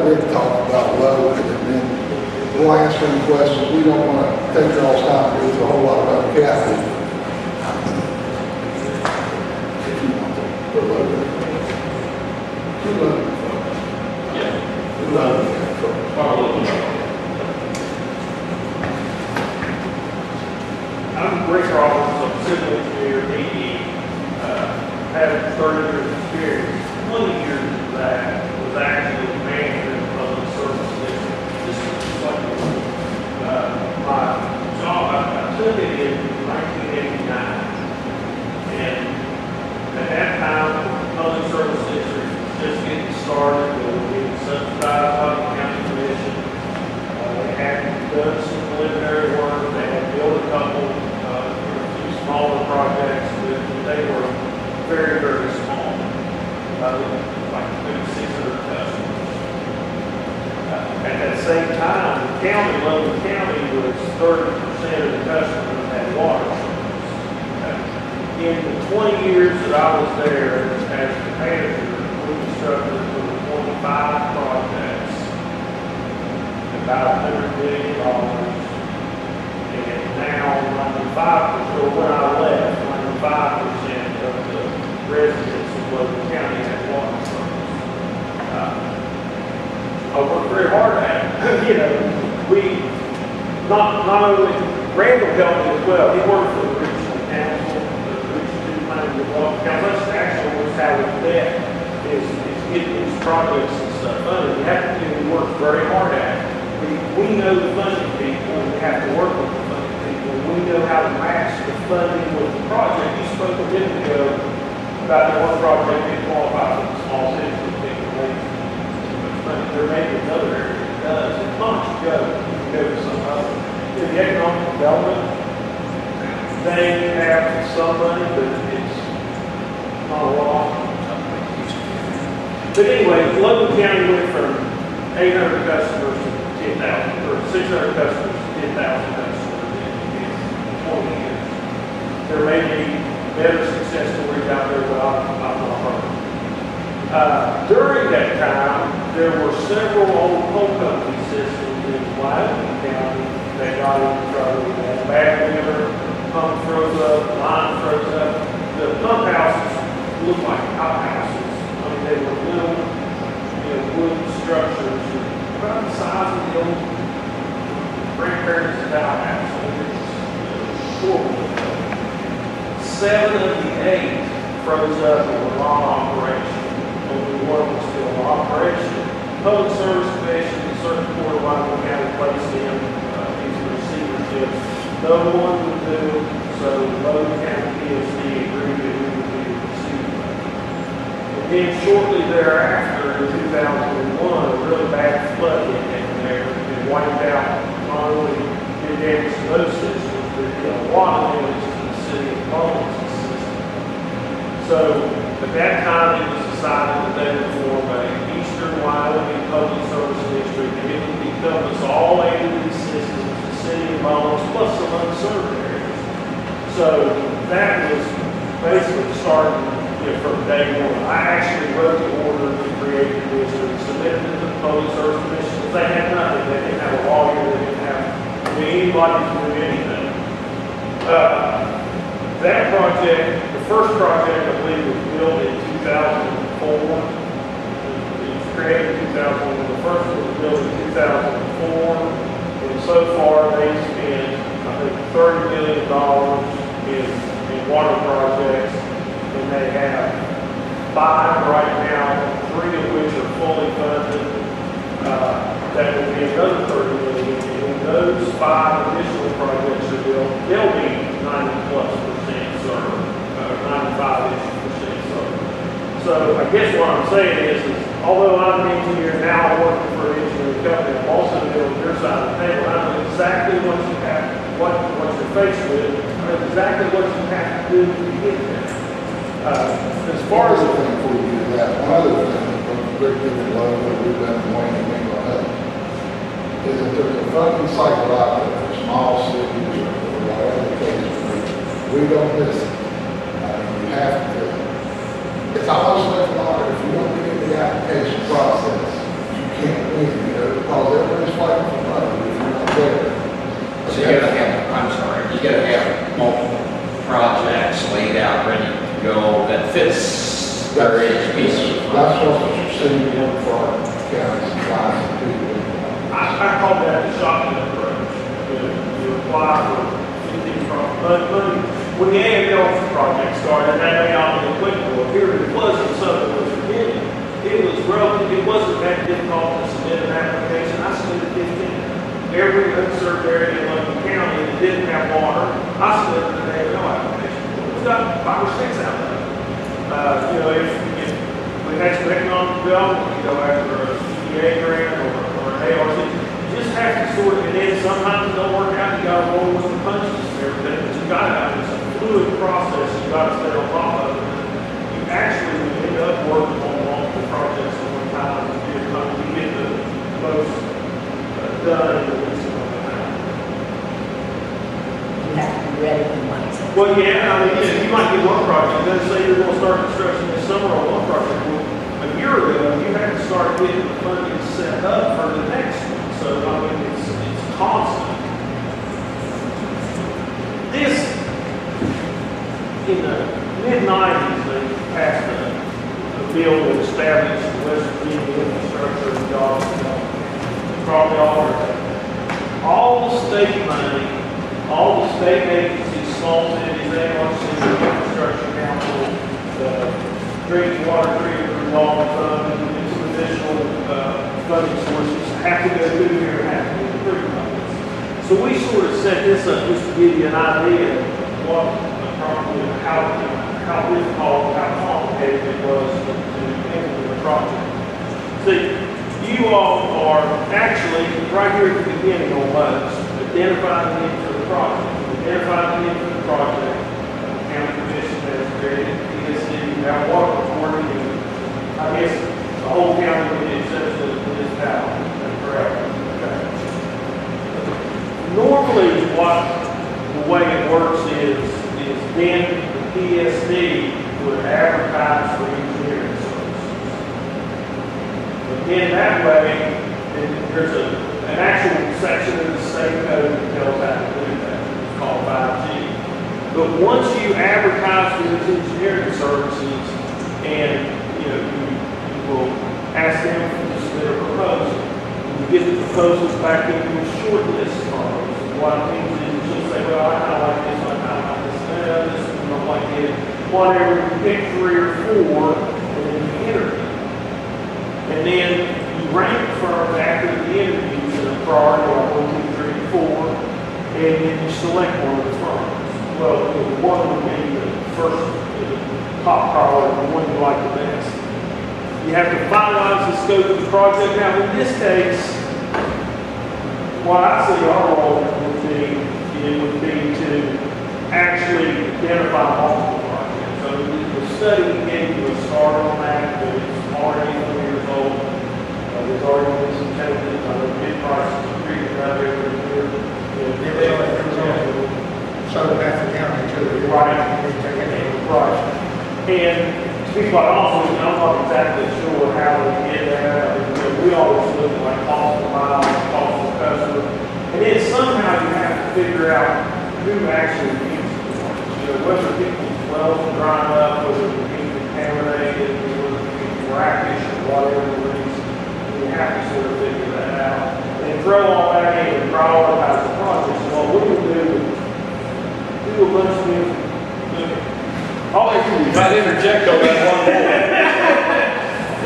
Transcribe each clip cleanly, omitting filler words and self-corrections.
big talk about load, and then we'll answer any questions. We don't want to take your all's time to do a whole lot about Kathy. If you want to, for load. Who load? Yeah. Who load? I'm Rick Roberts, I'm a civil engineer, EE, had 30 years of experience. 20 years of that was actually manager of public service district. This is like my job. I took it in 1989. And at that time, the public service district was just getting started. They were being subsidized by the county commission. They had done some preliminary work. They had built a couple, a few smaller projects, but they were very, very small. Like 600 customers. At that same time, the county, Logan County, was 30% of the customers had water service. In the 20 years that I was there as the manager, we constructed 25 projects, about $100 million, and now 95%, or when I left, 95% of the residents of Logan County had water service. I worked very hard at it. You know, we not only Randall helped me as well. He worked for the regional council, the regional planning development council. That's actually was how we met is getting these projects and stuff funded. We have to work very hard at it. We know the funding people, and we have to work with the funding people. We know how to match the funding with the project. You spoke a minute ago about the one project being qualified for the small cities with big rates. There may be another area that does. It's not you go to some other. In the economic development, they have some money, but it's not a lot. But anyway, Logan County went from 800 customers to 10,000, or 600 customers to 10,000 customers in 20 years. There may be better success stories out there, but I'm not heard. During that time, there were several old pump company systems in Wyoming County that got into trouble. We had bad weather, pump froze up, line froze up. The pump houses looked like outhouses. I mean, they were little, wooden structures about the size of the old grandparents' outhouse. Horrible. 7 of the 8 froze up and were not operational. Only one was still in operation. Public Service Commission, the Circuit Court of Wyoming County placed in these receiverships. No one would do, so Logan County PSC agreed that we would be the receiver. And then shortly thereafter, in 2001, a really bad flood hit in there and wiped out not only did damage to those systems, but did a lot of damage to the city of Mullins system. So at that time, it was decided that they would form an Eastern Wyoming Public Service District, and it would encompass all 8 of these systems, the city of Mullins, plus some unserved areas. So that was basically starting from day one. I actually wrote the order to create the district, submitted it to the Public Service Commission, because they had nothing. They didn't have a lawyer, they didn't have anybody to do anything. That project, the first project, I believe, was built in 2004. It was created in 2001. The first one was built in 2004. And so far, they've spent, I think, $30 million in water projects. And they have 5 right now, 3 of which are fully funded. That will be another $30 million. And when those 5 additional projects are built, they'll be 90+% served, 95-ish% served. So I guess what I'm saying is although I'm an engineer now, I'm working for an engineering company, I'm also building your side of the table. I know exactly what you have, what you're faced with, and exactly what you have to do to get there. As far as thing before you do that, one other thing from the big different low that we've been Wayne and Mingle Health is that there's a funding cycle out there for small cities or whatever the case may be. We don't miss it. You have to. It's almost like water. If you don't get in the application process, you can't win. So you gotta have, I'm sorry, you gotta have multiple projects laid out, ready to go, that fits their each piece of the That's what you're seeing in for our counties and trying to do. I call that the shotgun approach. You apply for 15 projects. But when the AML project started, that may not be applicable. Here in Pleasant, Southern West Virginia, it wasn't that difficult to submit an application. I submitted 15. Every unserved area in Logan County that didn't have water, I submitted an AML application. We've got 5 or 6 out there. If we had some economic development, you go after a CPA grant or an ARC, you just have to sort of, and then sometimes it don't work out, you gotta roll with the punches and everything, but you gotta have this fluid process, you gotta stay on top of it. You actually end up working on multiple projects at one time, you get the most done in the least amount of time. You have to be ready when money's in. Well, yeah, I mean, you might get one project, let's say you're gonna start construction this summer on one project. Well, a year ago, you had to start getting the funding set up for the next one. So, I mean, it's constant. This, in the mid-90s, they passed a bill that established the West Virginia infrastructure and jobs development. Probably all heard of that. All the state money, all the state agencies, small cities, ARC, infrastructure council, drinking water treatment revolving fund, and some additional funding sources have to go through here and have to be approved by this. So we sort of set this up just to give you an idea of what probably how difficult, how complicated it was to implement the project. See, you all are actually right here at the beginning on most, identifying the need for the project. Identifying the need for the project, county commission has created, PSD, now water authority, and I guess the whole county with the exception of the municipality. That's correct. Okay. Normally, the way it works is then the PSD would advertise for engineering services. But then that way, there's an actual section of the state code that tells how to do that. It's called 5G. But once you advertise for these engineering services, and you will ask them to submit a proposal. When you get the proposals back into a short list firms, what it means is you'll say, well, I kind of like this, I kind of like this, this, I don't like it. Whatever, you pick 3 or 4, and then you interview. And then you rank firms after the interviews in a priority, like 1, 2, 3, 4, and then you select one of the firms. Well, one would be the first, the top priority, the one you like the best. You have to finalize the scope of the project. Now, in this case, what I see our role would be to actually identify multiple projects. So the study gave you a start on that, but it's already 4 years old. There's already been some changes. I know bid prices are creeping out every year. So that's the county too. Right. Right. And to be quite honest with you, I'm not exactly sure how we did that. We always look at like cost per mile, cost per customer. And then somehow you have to figure out who actually uses it. Whether people's wells are drying up, whether they're being contaminated, whether they're being brackish or whatever the reason. You have to sort of figure that out. And throw all that in and prioritize the project. So what we will do a bunch of different. If I interject on that one bullet,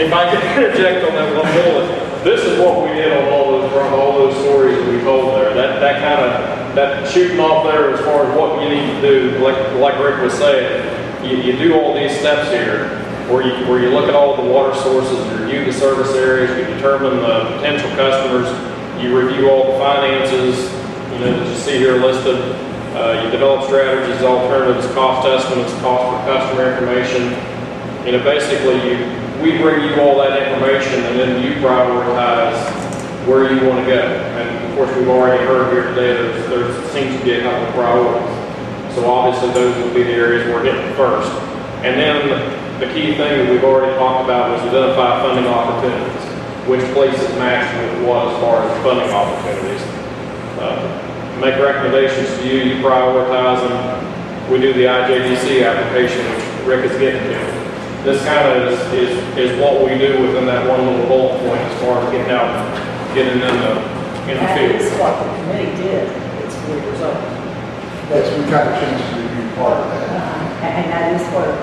if I can interject on that one bullet, this is what we did on all those stories that we told there. That kind of that shooting off there as far as what you need to do, like Rick was saying, you do all these steps here, where you look at all the water sources, you review the service areas, you determine the potential customers, you review all the finances, that you see here listed. You develop strategies, alternatives, cost estimates, cost per customer information. Basically, we bring you all that information, and then you prioritize where you want to go. And of course, we've already heard here today there seems to be a couple of priorities. So obviously, those will be the areas we're hitting first. And then the key thing that we've already talked about was identify funding opportunities. Which places match with what as far as funding opportunities. make recommendations to you, you prioritize them. We do the IJDC application, which Rick is getting to. This kind of is what we do within that one little bullet point as far as getting out, getting in the That field. is what the committee did, it's 4 years old. Yes, we got a chance to review part of that. And that is where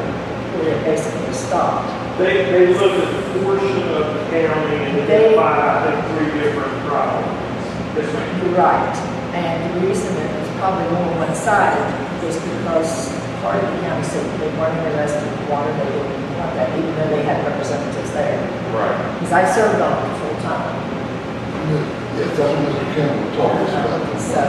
it basically stopped. They looked at the portion of the county and They- identified, I think, 3 different problems. This way. You're right. And the reason it was probably more one-sided is because part of the county said they weren't interested in water, they didn't want that, even though they had representatives there. Right. Because I served on it full time. Yes, that's what Mr. Campbell told us about. So,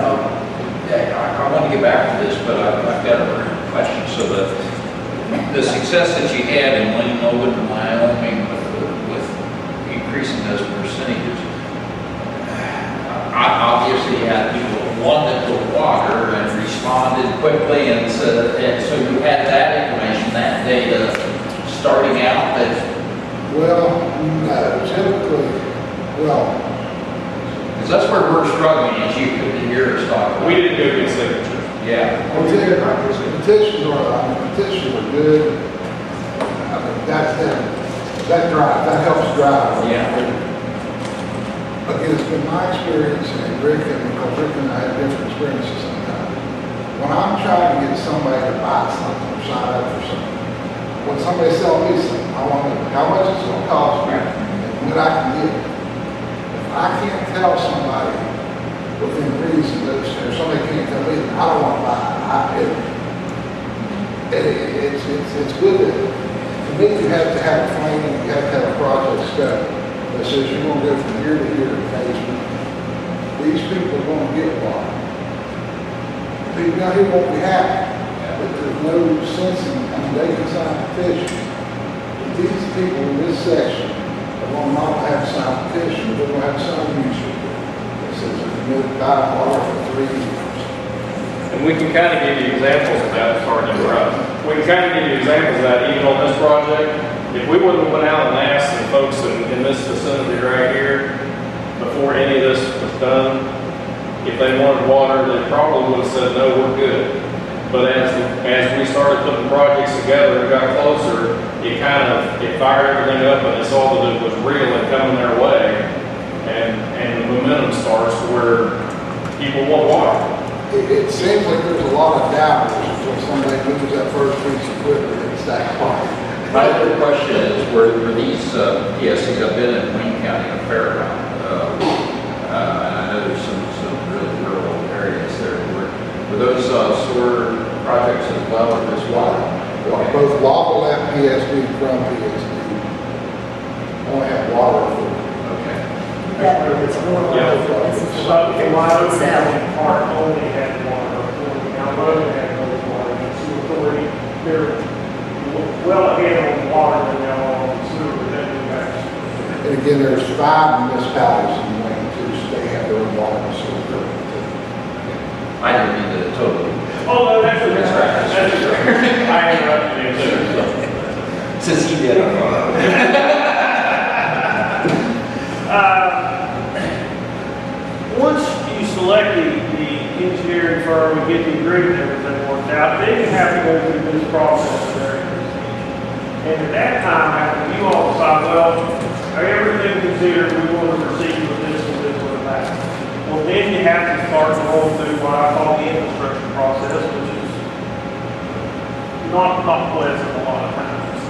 Yeah, I want to get back to this, but I've got a question. So the success that you had in Lane, Nolan, and Wyoming with increasing those percentages, obviously you had people wanted the water and responded quickly, and so you had that information, that data starting out that. Well, no, typically, well, Because that's where we're struggling, as you could hear us talk about. We didn't do good signatures. Yeah. petitions are good. I mean, that helps drive. Yeah. Again, it's been my experience, and Rick, and because Rick and I have different experiences sometimes. When I'm trying to get somebody to buy something or sign up for something, when somebody sells me something, I want to know how much it's going to cost me and when I can get it. If I can't tell somebody within reason that if somebody can't tell me, I don't want to buy it. It's good that, to me, you have to have a plan, you have to have a project study that says you're going to go from year to year in phase one. These people are going to get water. People down here won't be happy, but there's no sense in, I mean, they can sign petitions. But these people in this section are going to not have to sign a petition, but they're going to have to sign a use report. It says they're committed to buy water for 3 years. And we can kind of give you examples of that, sorry to interrupt. We can kind of give you examples of that even on this project. If we wouldn't have went out and asked the folks in this vicinity right here, before any of this was done, if they wanted water, they probably would have said, no, we're good. But as we started putting projects together and got closer, it fired everything up, and they saw that it was real and coming their way. And the momentum starts where people want water. It seems like there's a lot of doubt until somebody moves that first piece of equipment and it's that quiet. My other question is, were these PSCs, I've been in Wayne County a fair amount, and I know there's some really rural areas there. Were those sewer projects as well, or just water? Both Lava Lab PSD and Crum PSD only have water for. Okay. that was more Yeah. this is the So, in Wyoming, itself. part only had water, now Logan had no water, and sewer authority, they're well ahead on water than they are on sewer, but then we got. And again, there's 5 municipalities in Wayne too, so they have their own water and sewer. I didn't mean to totally, Oh, no, that's a, That's right. that's a, I interrupted him too. since he did. Once you select the engineering firm and get the agreement and everything worked out, then you have to go through this process there. And at that time, after you all decide, well, everything considered, we want to proceed with this and this and that. Well, then you have to start going through what I call the infrastructure process, which is not pleasant a lot of times.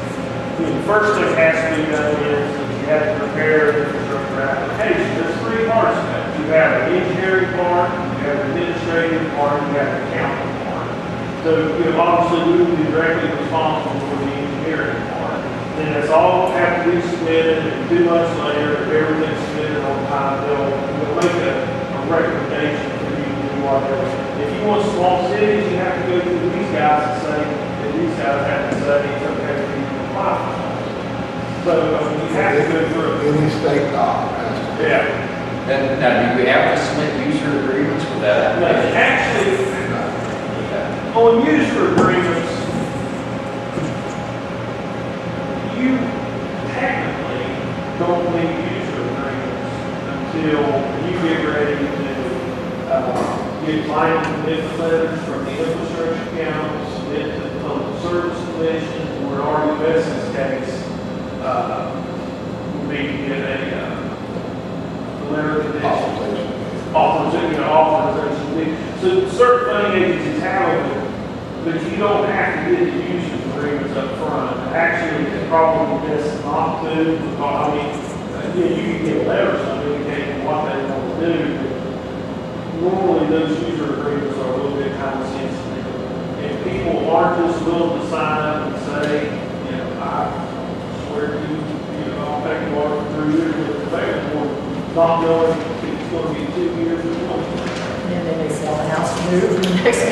The first thing has to be done is you have to prepare an infrastructure application. There's 3 parts to that. You have an engineering part, you have an administrative part, you have an accounting part. So, obviously, we will be directly responsible for the engineering part. Then it's all have to be submitted, and 2 months later, if everything's submitted on time, they'll make a recommendation for you to do whatever. If you want small cities, you have to go through these guys and say, that these guys have to say it's okay for you to apply for something. So, you have to go through. Any state doc has to. Yeah. And now, do we have to submit user agreements with that No, application? actually, Okay. on user agreements, you technically don't need user agreements until you get ready to get get binding commitment letters from the infrastructure council, submit to the public service commission, or in RUS's case, would be to get a letter of condition. Authorization. So certain funding agencies have it, but you don't have to get the use agreements up front. Actually, it's probably best not to, because, I mean, you can get letters on indicating what they want to do, but normally those user agreements are a little bit time sensitive. And people aren't just willing to sign up and say, you know, I swear to you, I'll take you water for 3 years with the bank, or not knowing if it's going to be 2 years or 1 year. And then they sell the house and move to the next one.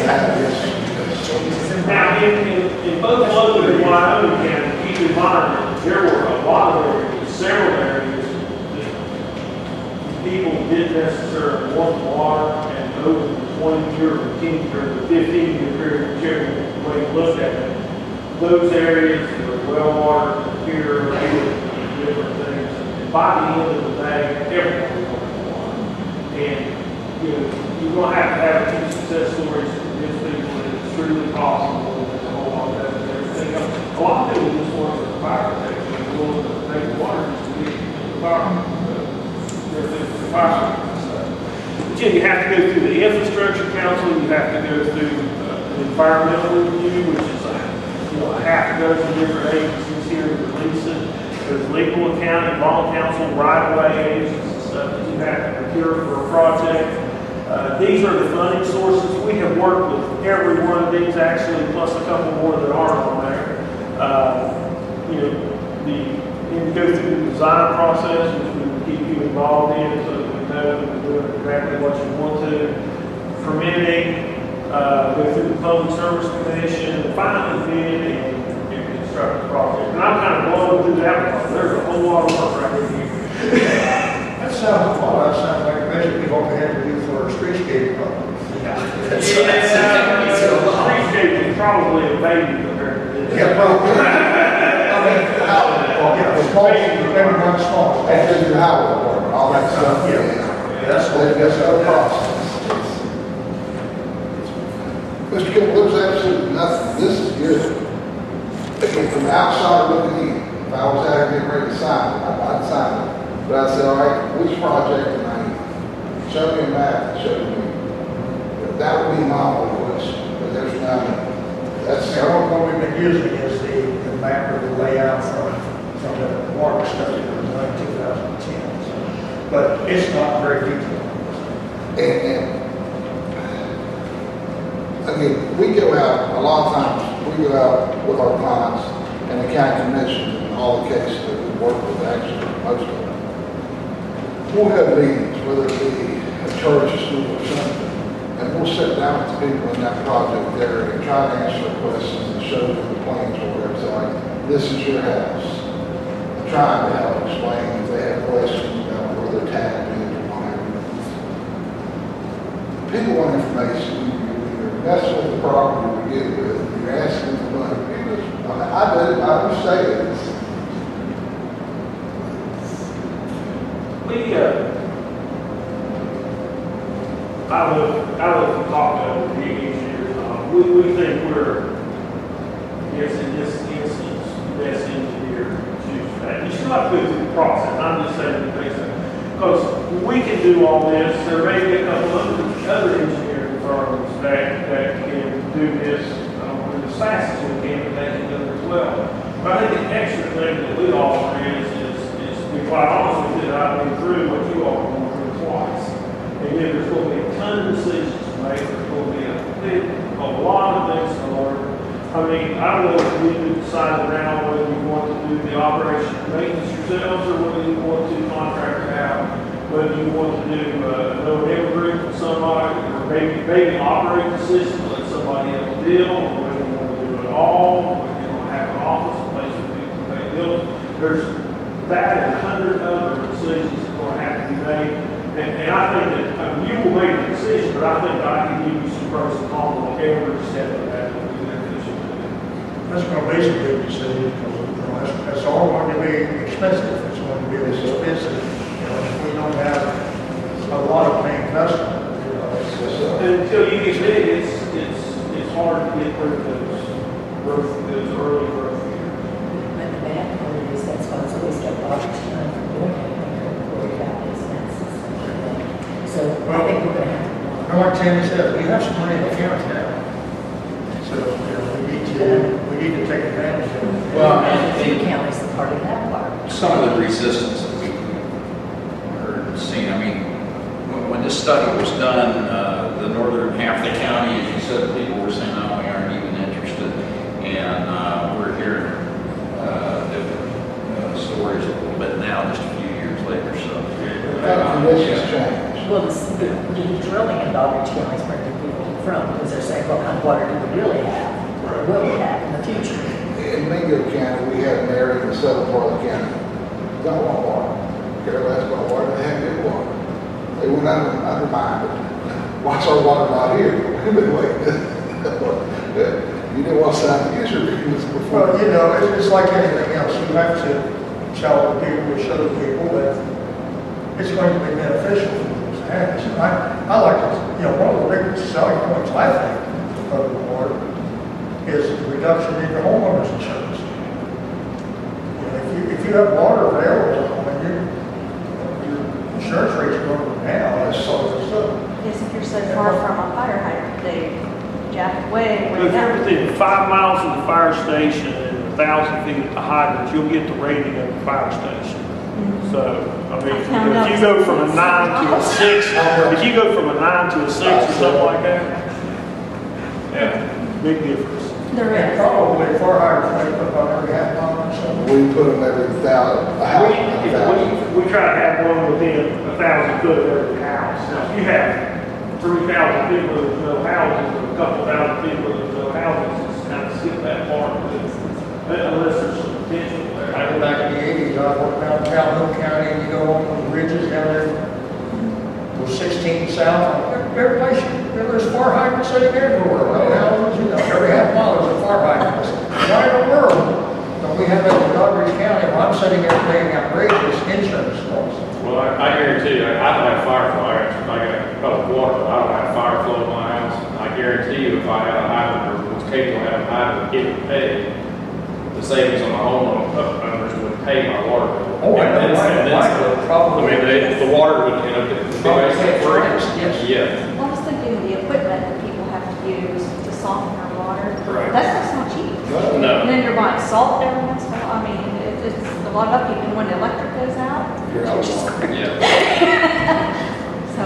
Now, in both Logan and Wyoming County, keep in mind that there were a lot of areas, several areas, that people didn't necessarily want water, and over the 20-year, or 10-year, or 15-year period, whichever way you look at it, those areas that were well watered, pure, different things. And by the end of the day, everybody wanted water. And you're going to have a few success stories to convince people that it's truly possible and a whole lot of that and everything else. A lot of people just want the fire protection and willing to take water just to get the fire. But yeah, you have to go through the infrastructure council, you have to go through the environmental review, which is a half a dozen different agencies here to release it. There's legal accounting, law council, right-of-way agents and stuff that you have to procure for a project. These are the funding sources. We have worked with every one of these actually, plus a couple more that aren't on there. You go through the design process, which we will keep you involved in so that we know that we're doing exactly what you want to. Permitting, go through the public service commission, and finally bid and construct the project. And I'm kind of blowing through that one. There's a whole lot of work right here. That sounds a lot, that sounds like basically what we had to do for our streetscape problem. Streetscape is probably a baby compared to this. Yeah, probably. I mean, how, yeah, the small, everyone's small. And then your highway department, all that stuff. That's no process. Mr. Kimball, there's absolutely nothing. This is good. From the outside looking in, if I was out getting ready to sign it, I'd sign it. But I said, all right, which project can I use? Show me a map and show me. That would be my only question. But there's nothing. That's The only one we've been using is the map or the layout from the water study that was done in 2010. So, but it's not very detailed. and I mean, we go out, a lot of times, we go out with our clients and the county commission in all the cases that we work with, actually, most of them. We'll have meetings, whether it be a church, a school, or something, and we'll sit down with the people in that project there and try to answer their questions and show them the plans or whatever. So like, this is your house. I'm trying to help explain if they have questions about where their tap is or whatever. People want information. You're messing with the property to begin with. You're asking for money. I understand it. I live in Colorado for 8 years. We think we're, yes, in this instance, the best engineer to choose that. You still have to go through the process. I'm just saying the basic. Because we can do all this. There may be a couple other engineering firms that can do this as fast as we can, but they can do it as well. But I think the extra thing that we offer is to be quite honest with you, I've been through what you all have gone through twice. And yet there's going to be a ton of decisions to make. There's going to be a lot of things to learn. I mean, I don't know if you decide now whether you want to do the operation and maintenance yourselves or whether you want to contract it out, whether you want to do an O&M agreement with somebody, or maybe operate the system, let somebody else deal, or whether you want to do it all, or whether you want to have an office, a place where people can pay bills. There's that and 100 other decisions that are going to have to be made. And I think that you will make a decision, but I think I can give you some pros and cons on every step of that. That's going to be some good decision because that's all going to be expensive. It's going to be expensive. If we don't have a lot of paying customers, Until tree gets big, it's hard to get through those early growth years. And the bad part is that's why it's always kept Doddridge County from doing anything, they're worried about these fences. So I think we're gonna have to. And like Tammy said, we have some money in the county now. So, we need to take advantage of it. Well, The and county's the part of that part. some of the resistance that we heard and seen, I mean, when this study was done, the northern half of the county, as you said, people were saying, no, we aren't even interested. And we're hearing different stories a little bit now, just a few years later, so. Conditions change. Well, the drilling in Doddridge County is bringing people from, because they're saying, what kind of water do we really have? Or will we have in the future? In Mingo County, we had an area in the southern part of the county, don't want water. Care less about water, they have good water. They went undermined it. Why's our water not here? We've been waiting. You didn't want to sign the issue because before. Well, you know, it's like anything else. You have to tell the people, show the people that it's going to be beneficial for them to have this. I like to, one of the big selling points I think of the board is the reduction in your homeowner's insurance. If you have water available, I mean, your insurance rates are going down, that's all it's up. Yes, if you're so far from a fire hydrant, they jack way, But way if you're down. within 5 miles of the fire station and 1,000 feet at the hydrant, you'll get the rating of the fire station. So, I mean, if you go from a 9 to a 6, if you go from a 9 to a 6 or something like that, yeah, big difference. There And is. probably fire hydrants, they put about every half mile or so. We put them every thousand, a house, a thousand. We try to have one within 1,000 foot of every house. Now, if you have 3,000 people with no houses, or a couple thousand people with no houses, it's kind of skip that part, unless there's some potential there. I go back in the 80s, I worked down Calhoun County, and you go on those ridges down there, those 16 south, every place, there's fire hydrants sitting everywhere. No houses, every half mile there's a fire hydrant. Why in the world don't we have that in Doddridge County, where I'm sitting there paying outrageous insurance costs? Well, I guarantee you, I don't have fire flow. I got public water, but I don't have fire flow in my house. I guarantee you, if I had a hydrant or was capable of having a hydrant, it would pay. The savings on my homeowners would pay my water bill. Oh, I know, And then mine some. would probably. I mean, the water would, be Probably basically pay free. for it, yes. Yeah. Well, I was thinking of the equipment that people have to use to soften their water. Right. That's not cheap. No. And then you're buying salt every once in a while. I mean, it's a lot of upkeep. And when the electric goes out, You're out of water. Yeah. so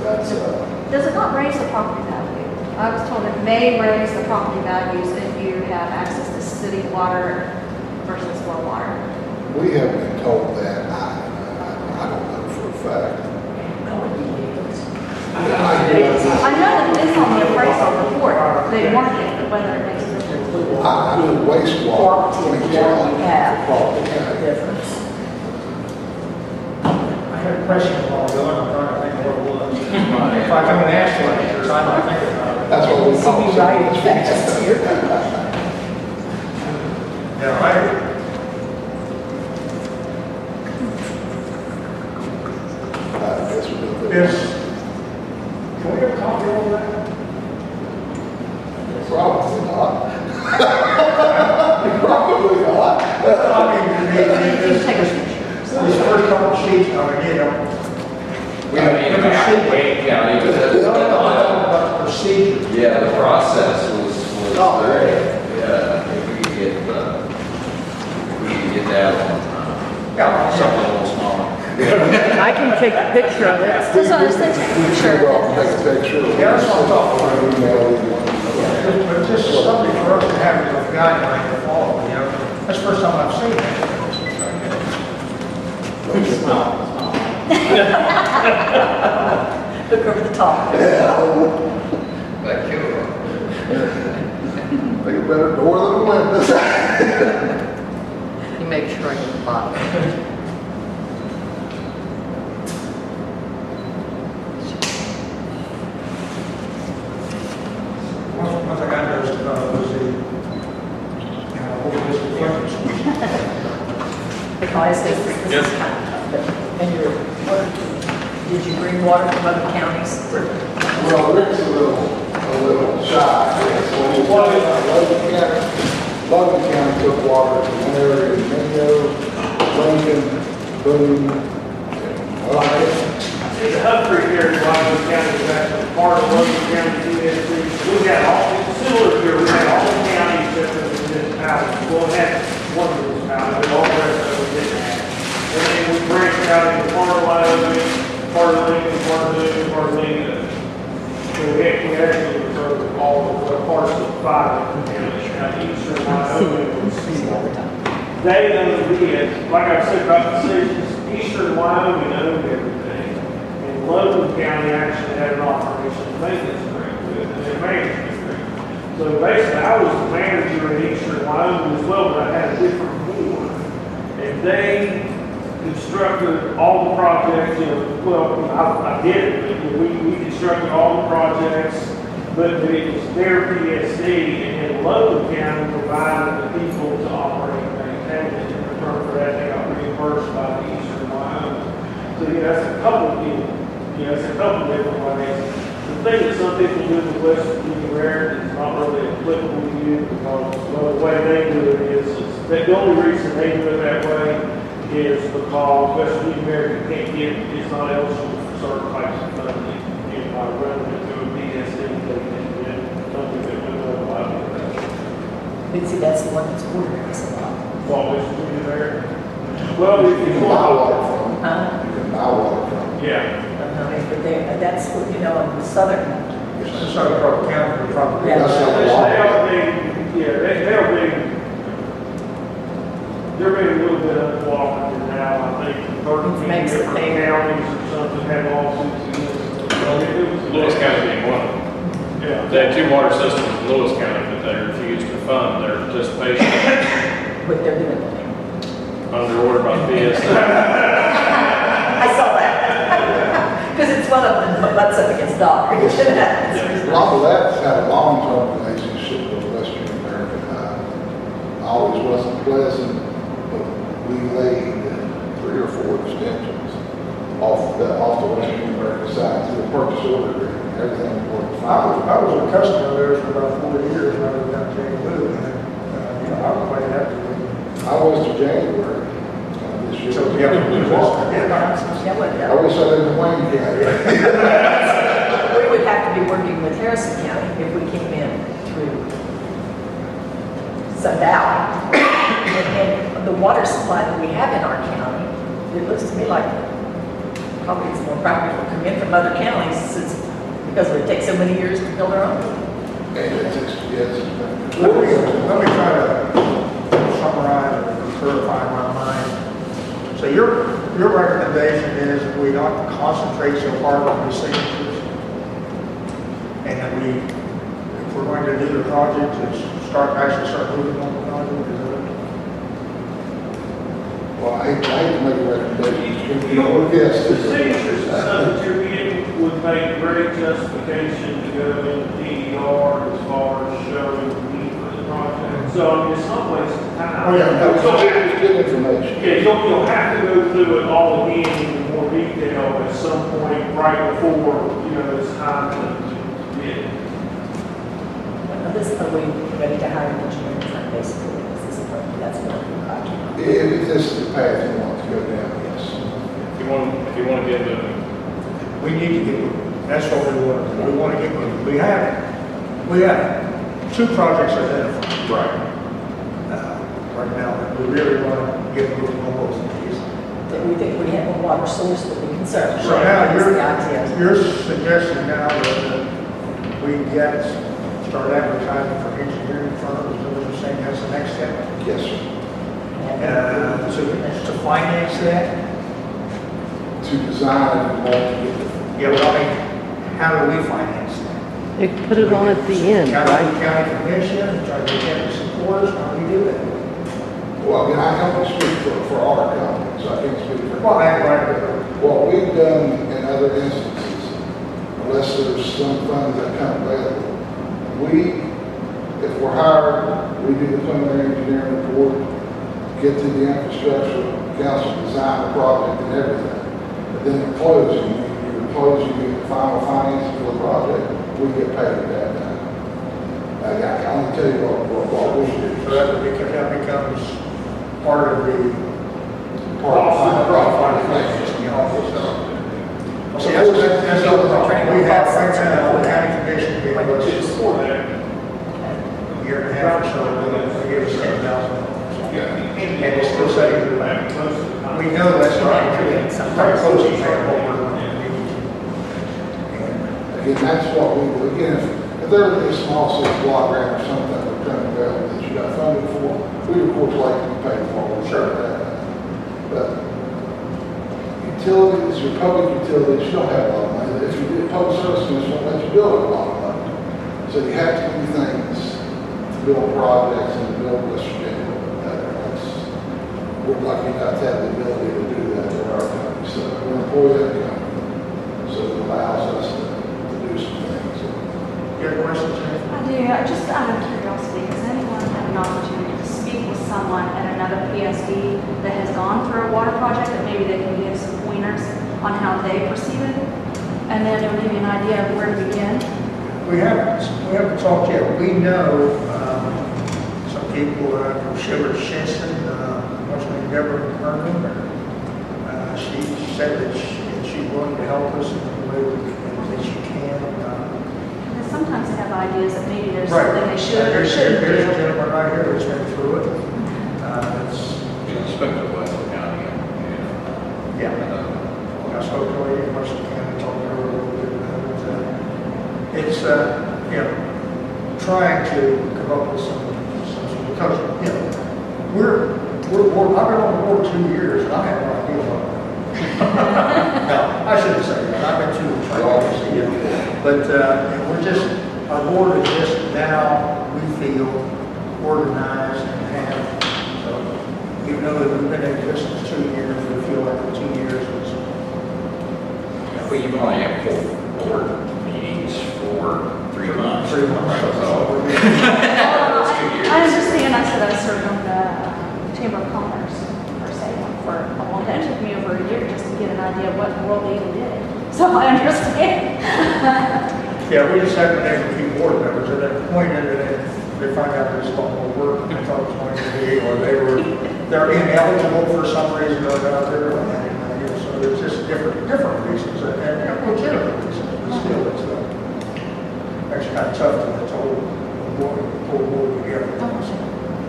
That's, does it not raise the property value? I was told it may raise the property values if you have access to city water versus well water. we have been told that, I don't know for a fact. I know that it's on the appraisal report, they mark it, whether it makes a difference. I do wastewater. Quality of water you have, quality makes a difference. I had a question a while ago, and I'm trying to think what it was. If I come and ask you, I'm trying to think about it. That's what we See call me it. writing fast here. Yeah, I Guess we do Is, can we have a copy of that? Probably not. Probably not. I mean, Take a this picture. first couple sheets, I mean, We don't need a map, Wayne County, but no, no, I'm talking about the procedure. yeah, the process was Oh, very, okay. yeah, if we could get that on, Yeah, something a little smaller. I can take a picture of it. That's what I was thinking. We should go out and take a picture. Yeah, that's what I'm talking about. Email you. But just something for us to have as a guideline to follow, That's the first time I've seen that. Look over the top. That killer. Make a better door than a window. You make sure I get the bottom. One thing I noticed was the, whole list of questions. Because this is kind of tough, but, and did you bring water from other counties? Well, Rick's a little shy. So when you talk about Logan County took water from one area in Mingo, Lincoln, Boone, well, I guess. See, the Hub Creek here in Washington County is actually part of Logan County TSC. We had all, it's similar here, we had all the counties that were in this house. Well, we had one of those houses, but all the rest of them didn't have. And then we branched out into part of Wyoming, part of Lincoln, part of Boone, part of Lincoln. So we actually referred to all of the parts of 5 counties, eastern Wyoming was they owned it, like I said about the cities, eastern Wyoming owned everything. And Logan County actually had an operations maintenance agreement with it, and a management agreement. So basically, I was the manager in eastern Wyoming as well, but I had a different board. And they constructed all the projects, well, I did it, but we constructed all the projects, but it was their PSD, and then Logan County provided the people to operate and maintain it. In return for that, they got reimbursed by the eastern Wyoming. So, that's a couple of people, it's a couple of different ways. The thing that some people do with West Greenbrier is not really applicable to you, because the way they do it is that the only reason they do it that way is because West Greenbrier can't get, it's not eligible for certain types of funding. By running it through a PSD, they can get something that we don't allow to do. But see, that's the one that's ordering us a lot. What West Greenbrier? Well, if You you can buy want, water from them. Huh? You can buy water from them. yeah. But that's what, in the southern, It's the southern part of the county, we're probably. Yeah. That's not a They're being a little bit uncooperative now. I think 13 Makes it different big. counties or something have lawsuits against them. Lewis County being one of them. Yeah. They had 2 water systems in Lewis County, but they refused to fund their participation what they're doing. I under order by the PSC. saw that. Because it's one of them, but butts up against Doddridge. A lot of that's had a long-term relationship with Western American. Always wasn't pleasant, but we laid 3 or 4 extensions off the Western American side through a purchase order agreement. Everything worked fine. I was a customer there for about 40 years when I was down in St. Louis, and, I was quite happy with it. I was to January this year. So, yeah, Yeah, what, I wish I lived in Wayne County. we would have to be working with Harrison County if we came in through Sundown. And the water supply that we have in our county, it looks to me like probably it's more practical to come in from other counties because it would take so many years to build our own. And yes. Let me try to summarize or clarify my mind. So your recommendation is that we not concentrate so hard on the signatures, and that we, if we're going to do the project, to start moving on the project. Is that Well, I hate to make a recommendation. You know, Yes. the signatures and stuff that you're getting would make great justification to go into DER as far as showing the need for the project. So, I mean, it's not wasting time. Oh, yeah, no, It's good information. Yeah, you'll have to go through it all again in more detail at some point right before, it's time to get it. Are we ready to hire an engineering firm basically? That's what we're talking about. If this is the path you want to go down, yes. If you want to get the, we need to get, that's what we want to do. We want to get, we have 2 projects identified. right. Right now, that we really want to get moving on both of these. That we think we have a water source that we can serve. So now, That's the idea. you're suggesting now that we start advertising for engineering firms, so you're saying that's the next step? Yes, sir. To finance that? To design and want to get the Yeah, but I mean, how do we finance that? They put it on at the end, right? County commission, try to get the supporters, how do we do that? Well, I can only speak for our company, so I can't speak for. Well, I right. What we've done in other instances, unless there's some funds that come available, if we're hired, we do the preliminary engineering report, get to the infrastructure, council design the project and everything. But then at closing, you close, you get the final financing for the project, we get paid at that time. I can tell you what we do. So that becomes part of the Part of the finance, you know. So that's the problem. We have right now, the county commission gave us a year and a half or so, they gave us $10,000. And it's still saying, we know that's right, very close to what we're Again, that's what we do. Again, if there was a small city block grant or something that we're trying to develop that you got funded for, we of course like to be paid for, we're sure of that. But utilities, your public utilities, you don't have a lot of money. If you do public service commission, won't let you build a lot of money. So you have to do things to build projects and to build West Virginia. We're lucky not to have the ability to do that in our company. So we're employed at the company. So it allows us to do some things. You have questions, Jennifer? I do, just out of curiosity, has anyone had an opportunity to speak with someone at another PSD that has gone through a water project that maybe they can give some pointers on how they proceeded? And then it will give you an idea of where to begin? We haven't talked yet. We know some people, Sugar Shinson, Deborah Herman, she said that she's willing to help us in the way that she can. Because sometimes they have ideas that maybe there's Right. something they should or shouldn't There's a do. gentleman right here that's been through it. Inspector of Wetzel County. Yeah. I spoke to her in Western County, talked to her a little bit about it. It's, trying to come up with some, because, I've been on the board 2 years, and I have no idea what. No, I shouldn't say that, I've been too much, but, we're just, our board is just now, we feel, organized and have, so, even though that we've been in existence 2 years, we feel like the 2 years was. Well, you've only had 4 board meetings for 3 months. 3 months. So, I understand, I said I served on the Chamber of Commerce, per se, for a long time. It took me over a year just to get an idea of what in the world they even did. So I understand. Yeah, we just haven't been able to keep board members at that point, and then they find out there's a lot more work than they thought it was going to be, or they're ineligible for some reason or another, and, so there's just different reasons, and legitimate reasons, but still, it's actually kind of tough to pull board together.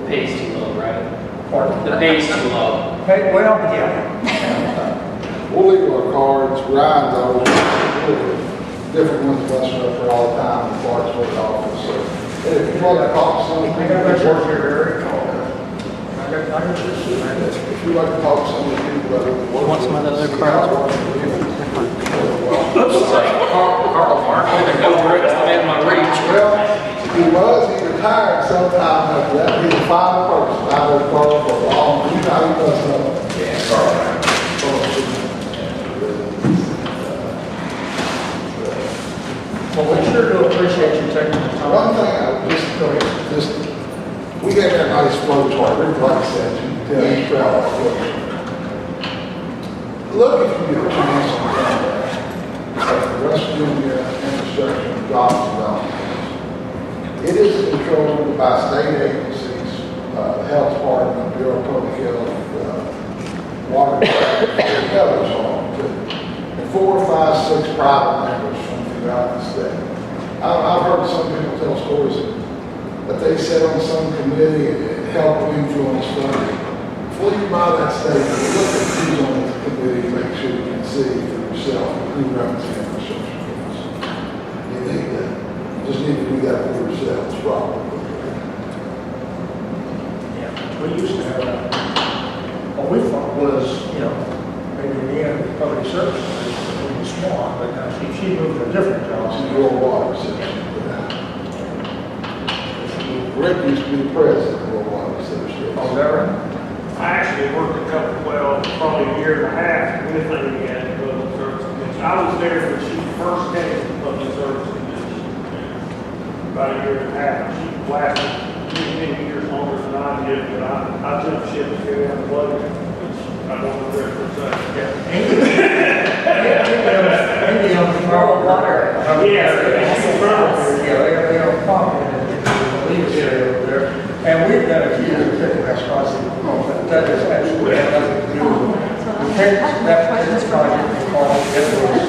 Pays too low, right? Pardon? The pay's too low. Hey, well, yeah. We'll leave our cards, Ryan's always, different ones busting up there all the time, in Clarksville office, so. And if you'd like to talk to someone, I got that work here, Eric. if you'd like to talk to some of the people that are. Want some of the other cards? looks like Carl Mark, in my reach. Well, he retired sometime after that, he's a fine person, I know Carl for a long, you know how he does stuff. Yeah, Carl. Well, we sure do appreciate you taking the time. One thing I just, we had that nice flow chart, Rick like I said, you can tell you travel that flow chart. Look if you get a chance on that, West Virginia infrastructure and jobs development. It is controlled by state agencies, the health department, Bureau of Public Health, water department, and others on too. And 4, 5, 6 private members from throughout the state. I've heard some people tell stories that they sit on some committee and help influence funding. Before you buy that statement, look at who's on the committee, make sure you can see for yourself who runs the infrastructure funds. You need that. You just need to do that for yourselves, probably. Yeah, we used to have, what we thought was, maybe in the end, public services would be small, but now she moved to a different job. She's your water section. Rick used to be president of World Water Association. Oh, is that right? I actually worked probably a year and a half with her at the Public Service Commission. I was there when she first came to the Public Service Commission. About a year and a half. She lasted many years longer than I did, but I jumped ship to get out of the way. I don't regret for a second. Yeah. Maybe on the Rural water. Yeah. They have a problem in the leadership over there. And we've got a few picnic spots that is absolutely have nothing to do with it. The picnic, that picnic project we called, it was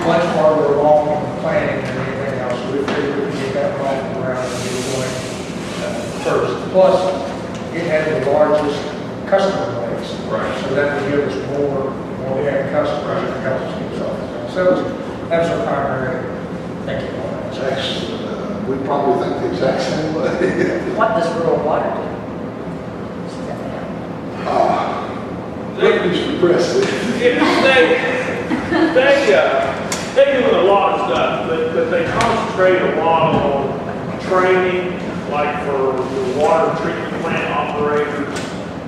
much farther along in the planning than anything else. We figured we could get that off the ground and get going first. Plus, it had the largest customer base. Right. So that would give us more end customers and help us get something. So that's our primary thinking on that. That's, we probably think the exact same way. What does rural water do? It's depressing. They do a lot of stuff, but they concentrate a lot on training, like for the water treatment plant operators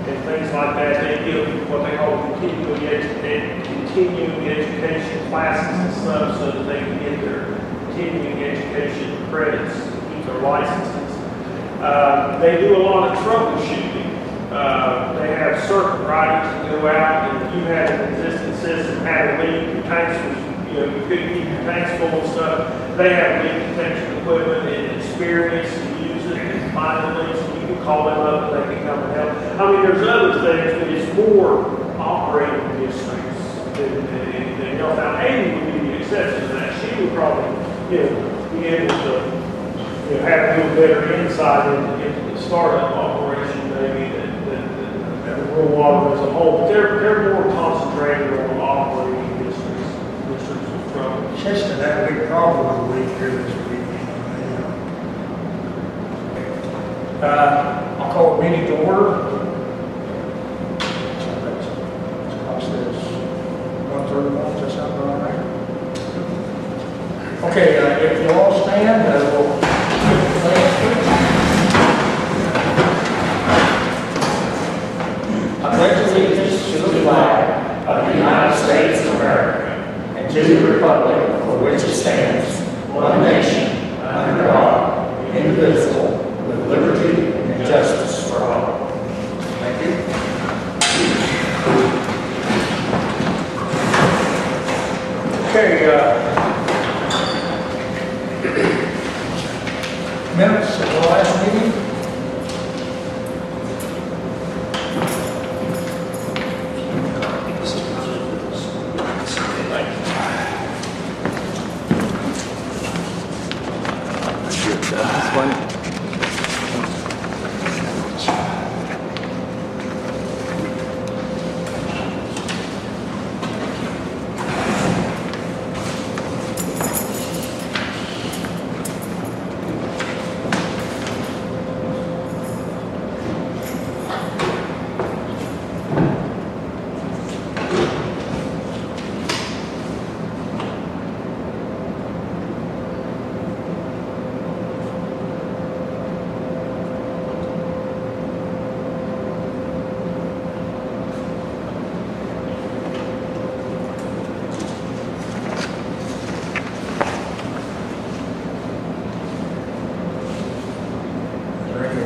and things like that. They give what they call continuing education classes and stuff so that they can get their continuing education credits to keep their licenses. They do a lot of troubleshooting. They have circuit riders that go out, and if you had an existing system, had a leak, your tanks was, you couldn't keep your tanks full of stuff. They have leak detection equipment and experience to use it and find the leaks, and you can call them up and they can come and help. I mean, there's other things, but it's more operating districts than anything else. Now, Amy would be the exception to that. She would probably, be able to, have a little better insight into the startup operation, maybe, than the rural water as a whole. But they're more concentrated on operating districts of trouble. Chester had a big problem with the leak here this week. I'll call a meeting to order. What's this? 1:31, does that sound about right? Okay, if you all stand, we'll skip the flag, please. I pledge allegiance to the flag of the United States of America and to the republic for which it stands, one nation, under God, indivisible, with liberty and justice for all. Thank you. Okay, minutes of the last meeting.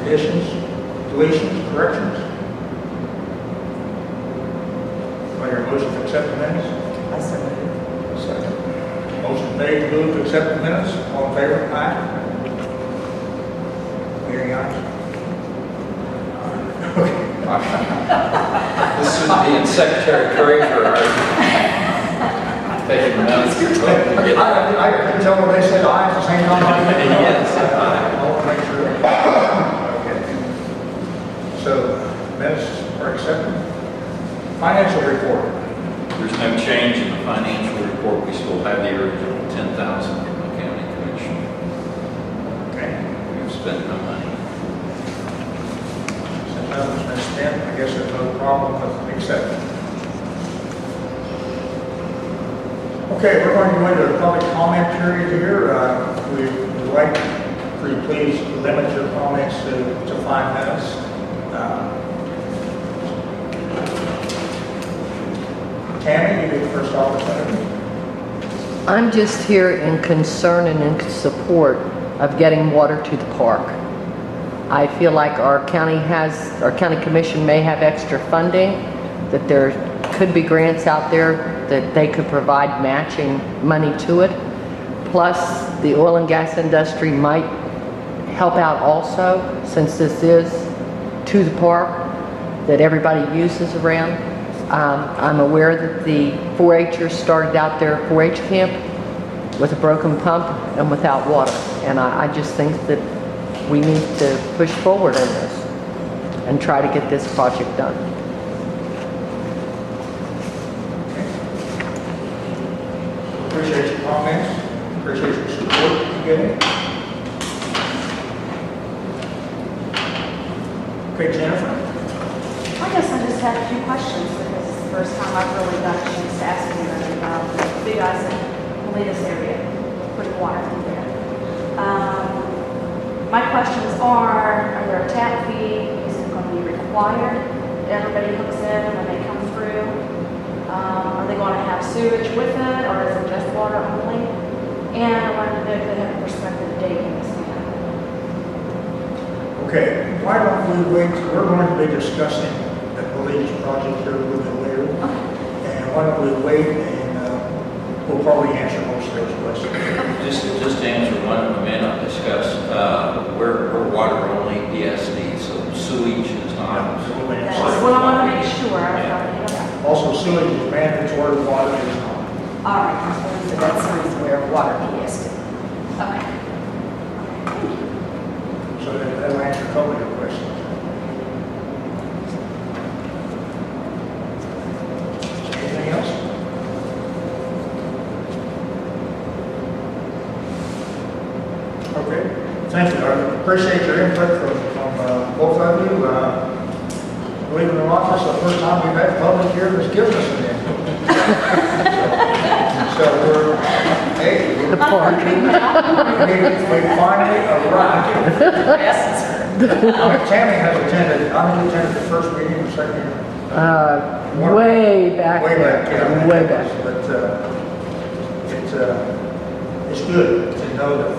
Additions, deletions, corrections? Do I hear a motion to accept the minutes? I submitted. Second. Motion made to move to accept the minutes. All in favor? Aye. Hearing ayes. This should be in Secretary Treasurer. Taking the notes. I couldn't tell when they said aye at the same time. Yes. I want to make sure. Okay. So, minutes are accepted. Financial report. There's no change in the financial report. We still have the original 10,000 from the county commission. Okay. We've spent no money. Since nothing's been spent, I guess there's no problem with accepting. Okay, we're going to go into a public comment period here. We would like for you please limit your comments to 5 minutes. Tammy, you get the first opportunity. I'm just here in concern and in support of getting water to the park. I feel like our county commission may have extra funding, that there could be grants out there that they could provide matching money to it. Plus, the oil and gas industry might help out also, since this is to the park that everybody uses around. I'm aware that the 4-Hers started out their 4-H camp with a broken pump and without water. And I just think that we need to push forward on this and try to get this project done. Appreciate your comments, appreciate your support you're getting. Okay, Jennifer? I guess I just had a few questions because it's the first time I've really got a chance to ask anybody about the big ice in Molinas area, putting water through there. My questions are there a tap fee? Is it going to be required? Everybody hooks in when they come through? Are they going to have sewage with it, or is it just water only? And I wanted to know if they have a prospective date in this matter. Okay, why don't we wait, we're going to be discussing the Blandville project here a little bit later. And why don't we wait and we'll probably answer most of those questions. Just to answer one of them, may not discuss, we're water only PSD, so sewage is not. That's what I want to make sure. Also, sewage is mandatory, water is not. All right. So that's the reason we're water PSD. Okay. So that'll answer a couple of your questions. Anything else? Okay, thank you. I appreciate your input from both of you. Believe it or not, this is the first time we've had public here that's given us an input. So we're, hey, The park. we finally arrived. Tammy has attended, I think you attended the first meeting or second meeting. Way back Way there. back, yeah. Way back. But it's good to know that,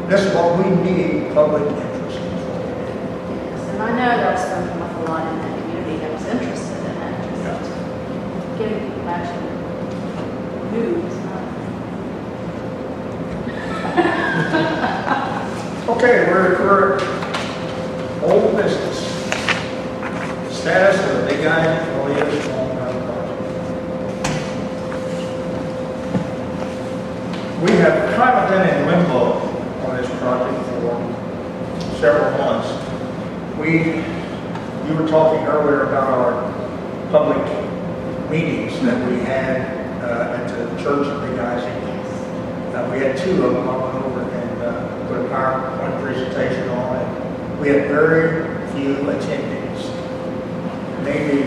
this is what we need, public interest. Yes, and I know that was coming from a lot in that community that was interested in it, just getting people actually moved. Okay, we're old business. Status of the big guy, Molinas project. We have kind of been in limbo on this project for several months. You were talking earlier about our public meetings that we had at the church of Big Isaac. We had two of them. I went over and put a PowerPoint presentation on it. We had very few attendees, maybe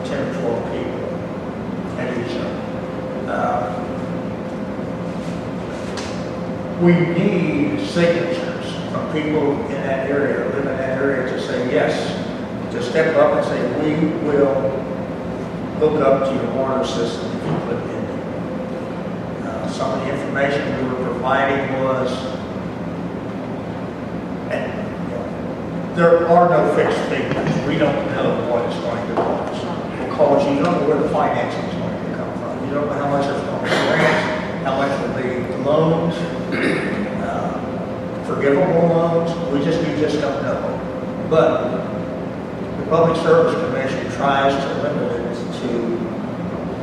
10 or 12 people at each of them. We need signatures from people in that area, live in that area, to say yes, to step up and say, we will hook up to your water system if you put it in there. Some of the information we were providing was, and there are no fixed figures. We don't know what it's going to cost because you don't know where the financing is going to come from. You don't know how much it's going to be grants, how much will be loans, forgivable loans. We just don't know. But the Public Service Commission tries to limit it to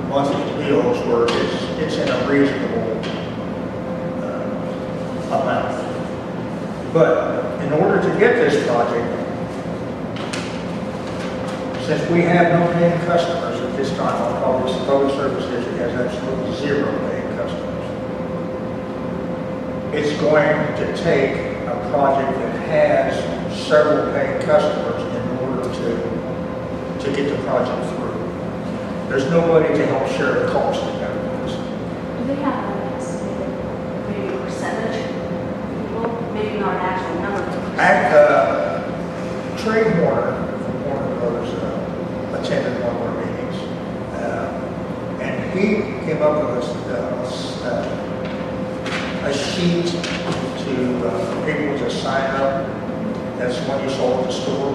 monthly bills where it's in a reasonable amount. But in order to get this project, since we have no paying customers at this time, our public service district has absolutely 0 paying customers. It's going to take a project that has several paying customers in order to get the project through. There's nobody to help share the cost of that. Do they have an estimated, maybe a percentage of people? Maybe not an actual number, but a percentage? Trey Warner from Warner Brothers attended one of our meetings, and he came up with a sheet for people to sign up. That's the one you saw at the store.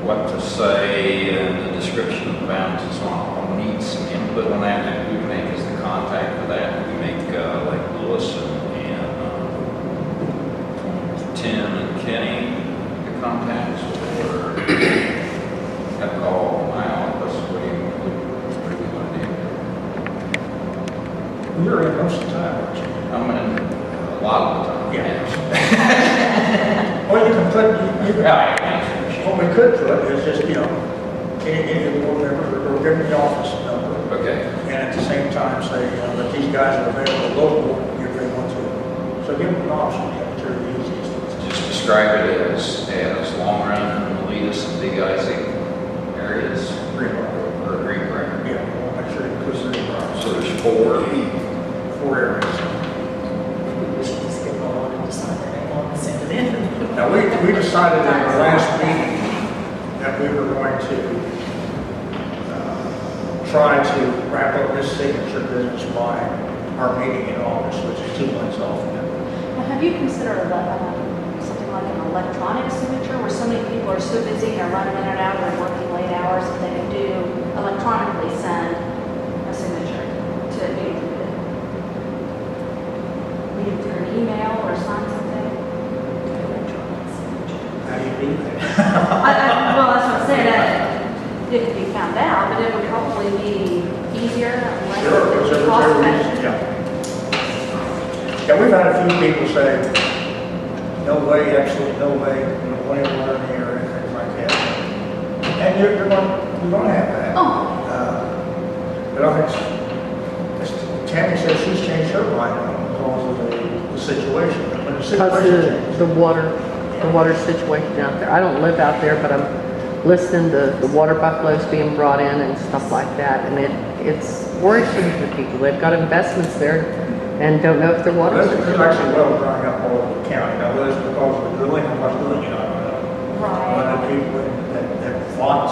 what to say and the description of the bounds and so on. I'll need some input on that, and who we make as the contact for that. We make like Lewis and Tim and Kenny the contacts, or have to call my office. What do you want to do? You're in most of the time, aren't you? I'm in a lot of the time. Yeah. Well, you can put, you can, Yeah. what we could put is just, any of the board members or give them the office number. Okay. And at the same time say, that these guys are available local if they want to. So give them an option, to the easiest. Just describe it as Long Run, Miletus, and Big Isaac areas. Greenbrier. Or Greenbrier. Yeah, we'll make sure it includes the So there's four. four areas. We should just get on and decide their name on and send it in. Now, we decided in our last meeting that we were going to try to wrap up this signature business by our meeting in August, which is 2 months off now. Now, have you considered something like an electronic signature where so many people are so busy, they're running in and out, they're working late hours, that they can do electronically send a signature to either through an email or sign something? How do you do that? Well, that's what I'm saying, that it could be found out, but it would probably be easier, less Sure, cost whichever effective. yeah. Yeah, we've had a few people say, no way, absolutely no way, plain water in the air, and things like that. And you're going to have that. Oh, But I think, Tammy said she's changed her mind because of the situation. When the situation Because changes. the water situation out there. I don't live out there, but I'm listening to the water buffaloes being brought in and stuff like that, and it's worrisome to people. They've got investments there and don't know if their water's Well, there's actually well drying up all over the county. Now, whether it's because of the drilling or what's doing it, I don't know. A lot right. of people that fought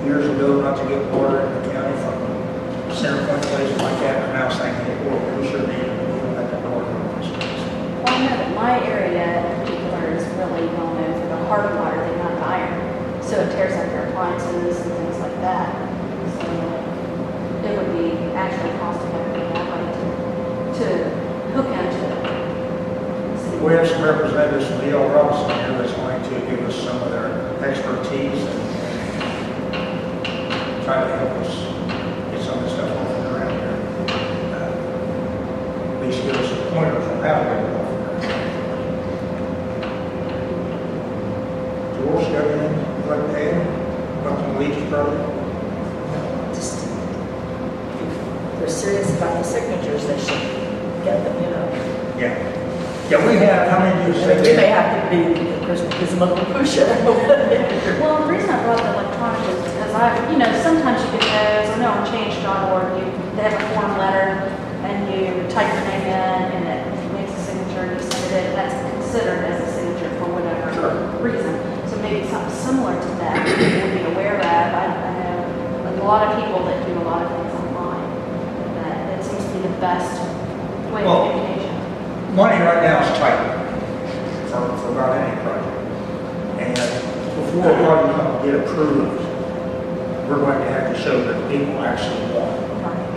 years ago not to get water in the county from center point places like that are now saying, hey, well, we should be able to let that water in this place. Well, I know that my area in particular is really well known for the hard water, they not iron. So it tears up your appliances and things like that. So it would be actually cost effective that way to hook into it. We have some representatives from D.L. Robinson here that's going to give us some of their expertise and try to help us get some of this stuff off around here. At least give us a pointer from how to get it off there. George, got anything you'd like to add? About the leach project? Just, if they're serious about the signatures, they should get them, Yeah. Yeah, we have, how many do you say? We may have to be, of course, because of a push it. Well, the reason I brought the electronic is because sometimes you get those, or no, change.org, they have a form letter, and you type your name in, and it makes a signature, you send it in, that's considered as a signature for whatever reason. So maybe something similar to that, people would be aware of. I know a lot of people that do a lot of things online, that it seems to be the best way of Well, communication. money right now is tight for about any project. And before a project can get approved, we're going to have to show that people actually want it.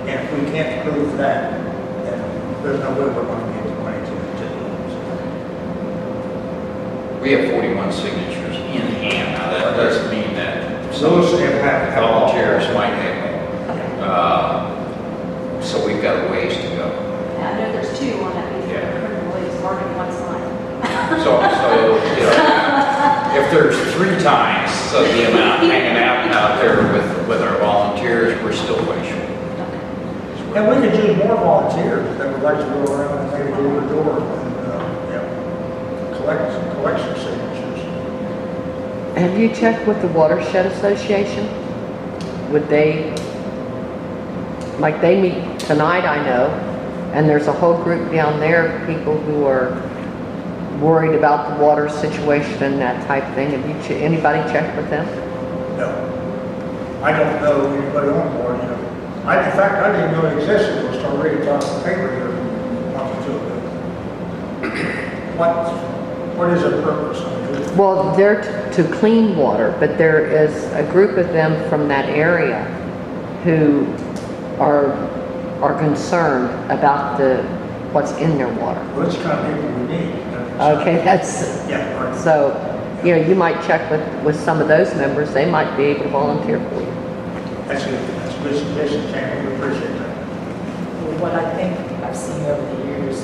And if we can't prove that, then there's no way we're going to get the money to do it. We have 41 signatures in hand. Now, that doesn't mean that some Those have volunteers might have more. So we've got a ways to go. Yeah, I know there's two on that piece of approval, it's marked one side. So, if there's 3 times the amount hanging out there with our volunteers, we're still way short. And we could use more volunteers that would like to go around and maybe door to door and collect some signatures. Have you checked with the Watershed Association? Would they, like they meet tonight, I know, and there's a whole group down there, people who are worried about the water situation and that type of thing. Have you, anybody checked with them? No. I don't know anybody on board, in fact, I didn't know it existed until I started reading about the paper here a month or two ago. What is their purpose? I mean, Well, they're to clean water, but there is a group of them from that area who are concerned about what's in their water. well, it's the kind of people we need. Okay, that's, Yeah, right. so, you might check with some of those members, they might be able to volunteer for you. That's a good suggestion, Tammy, we appreciate that. What I think I've seen over the years,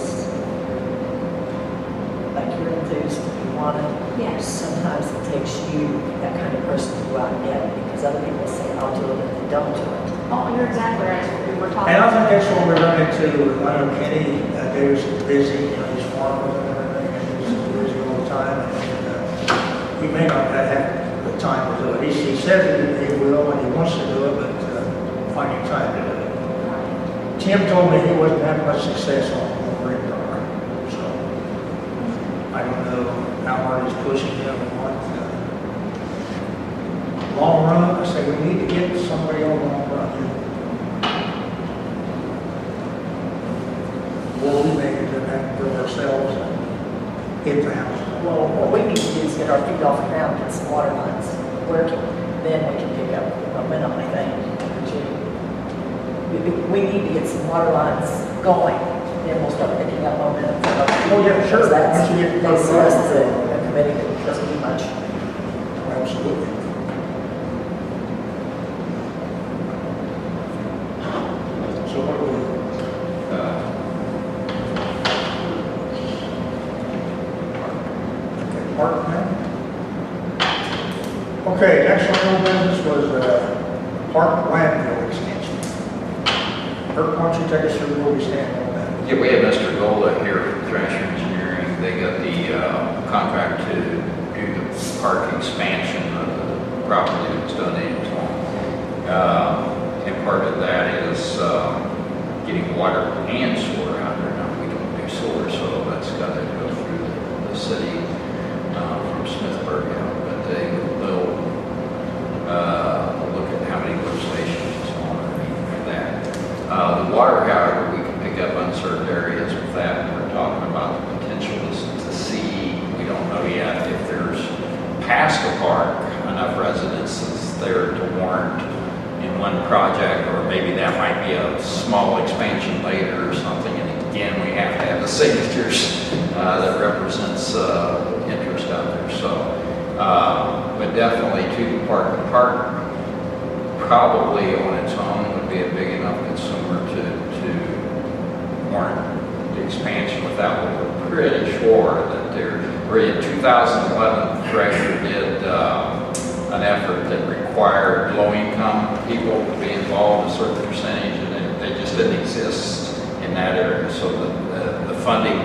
like you're enthused, you want it. Yes. Sometimes it takes you, that kind of person, to go out and get it, because other people say, I'll do it, and they don't do it. Oh, you're exactly right. We were talking. And I think that's what we run into. I know Kenny, Dave's busy, he's farming and everything, and he's busy all the time. And he may not have the time to do it. He says he will and he wants to do it, but finding time to do it. Tim told me he wasn't having much success on Greenbrier, so I don't know how hard he's pushing him or what. Long run, I say we need to get somebody on the long run. Or we may end up having to build ourselves and hit the house. Well, what we need to do is get our feet off the ground, get some water lines working, then we can pick up momentum, I think. We need to get some water lines going, then we'll start picking up momentum. Oh, yeah, sure. That's, Once you get- that's the rest of the committee that doesn't do much. Absolutely. So what do we, okay, park plan? Okay, next on the business was park Blandville extension. Kirk, why don't you take us through where we stand on that? Yeah, we have Mr. Gola here from Thrasher Engineering. They got the contract to do the park expansion of the property that was donated to them. And part of that is getting water and sewer out there. Now, we don't do sewer, so that's got to go through the city from Smithburg out. But they will look at how many lift stations and so on for that. The water, however, we can pick up unserved areas with that. We're talking about the potential to see, we don't know yet, if there's past the park enough residences there to warrant in one project, or maybe that might be a small expansion later or something. And again, we have to have the signatures that represents interest out there. So, but definitely to the park. The park probably on its own would be a big enough consumer to warrant the expansion without. We're pretty sure that in 2011, Treasurer did an effort that required low-income people to be involved a certain percentage, and they just didn't exist in that area. So the funding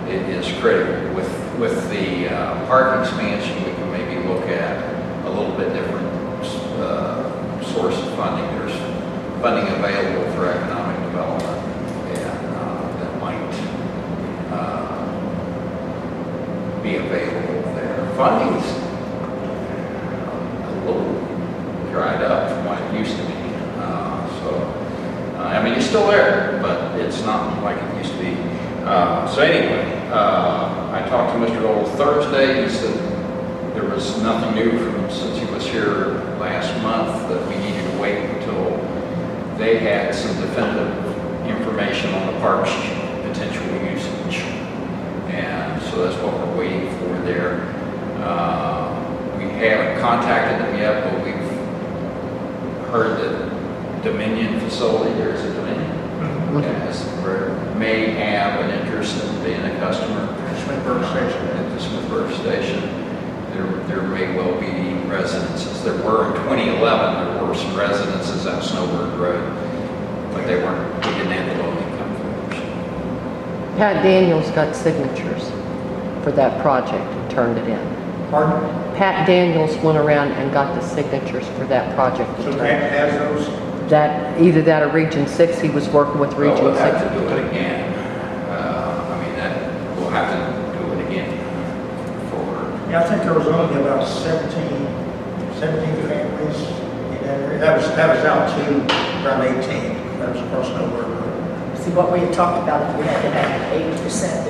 is critical. With the park expansion, we can maybe look at a little bit different source of funding. There's funding available for economic development, and that might be available there. Funding's a little dried up from what it used to be. I mean, it's still there, but it's not like it used to be. So anyway, I talked to Mr. Gold Thursday. He said there was nothing new from him since he was here last month, that we needed to wait until they had some definitive information on the park's potential usage. And so that's what we're waiting for there. We haven't contacted them yet, but we've heard that Dominion facility, there's a Dominion, may have an interest in being a customer. Smithburg Station. At the Smithburg Station. There may well be residences. There were in 2011, there were some residences on Snowbird Road, but we didn't have the low income folks. Pat Daniels got signatures for that project and turned it in. Pardon? Pat Daniels went around and got the signatures for that project. So and Pat turned- has those? Either that or Region 6, he was working with Well, Region we'll 6. have to do it again. We'll have to do it again for, Yeah, I think there was only about 17 families in that area. That was out to around 18. That was across Snowbird Road. See, what we had talked about, if we had to have 80%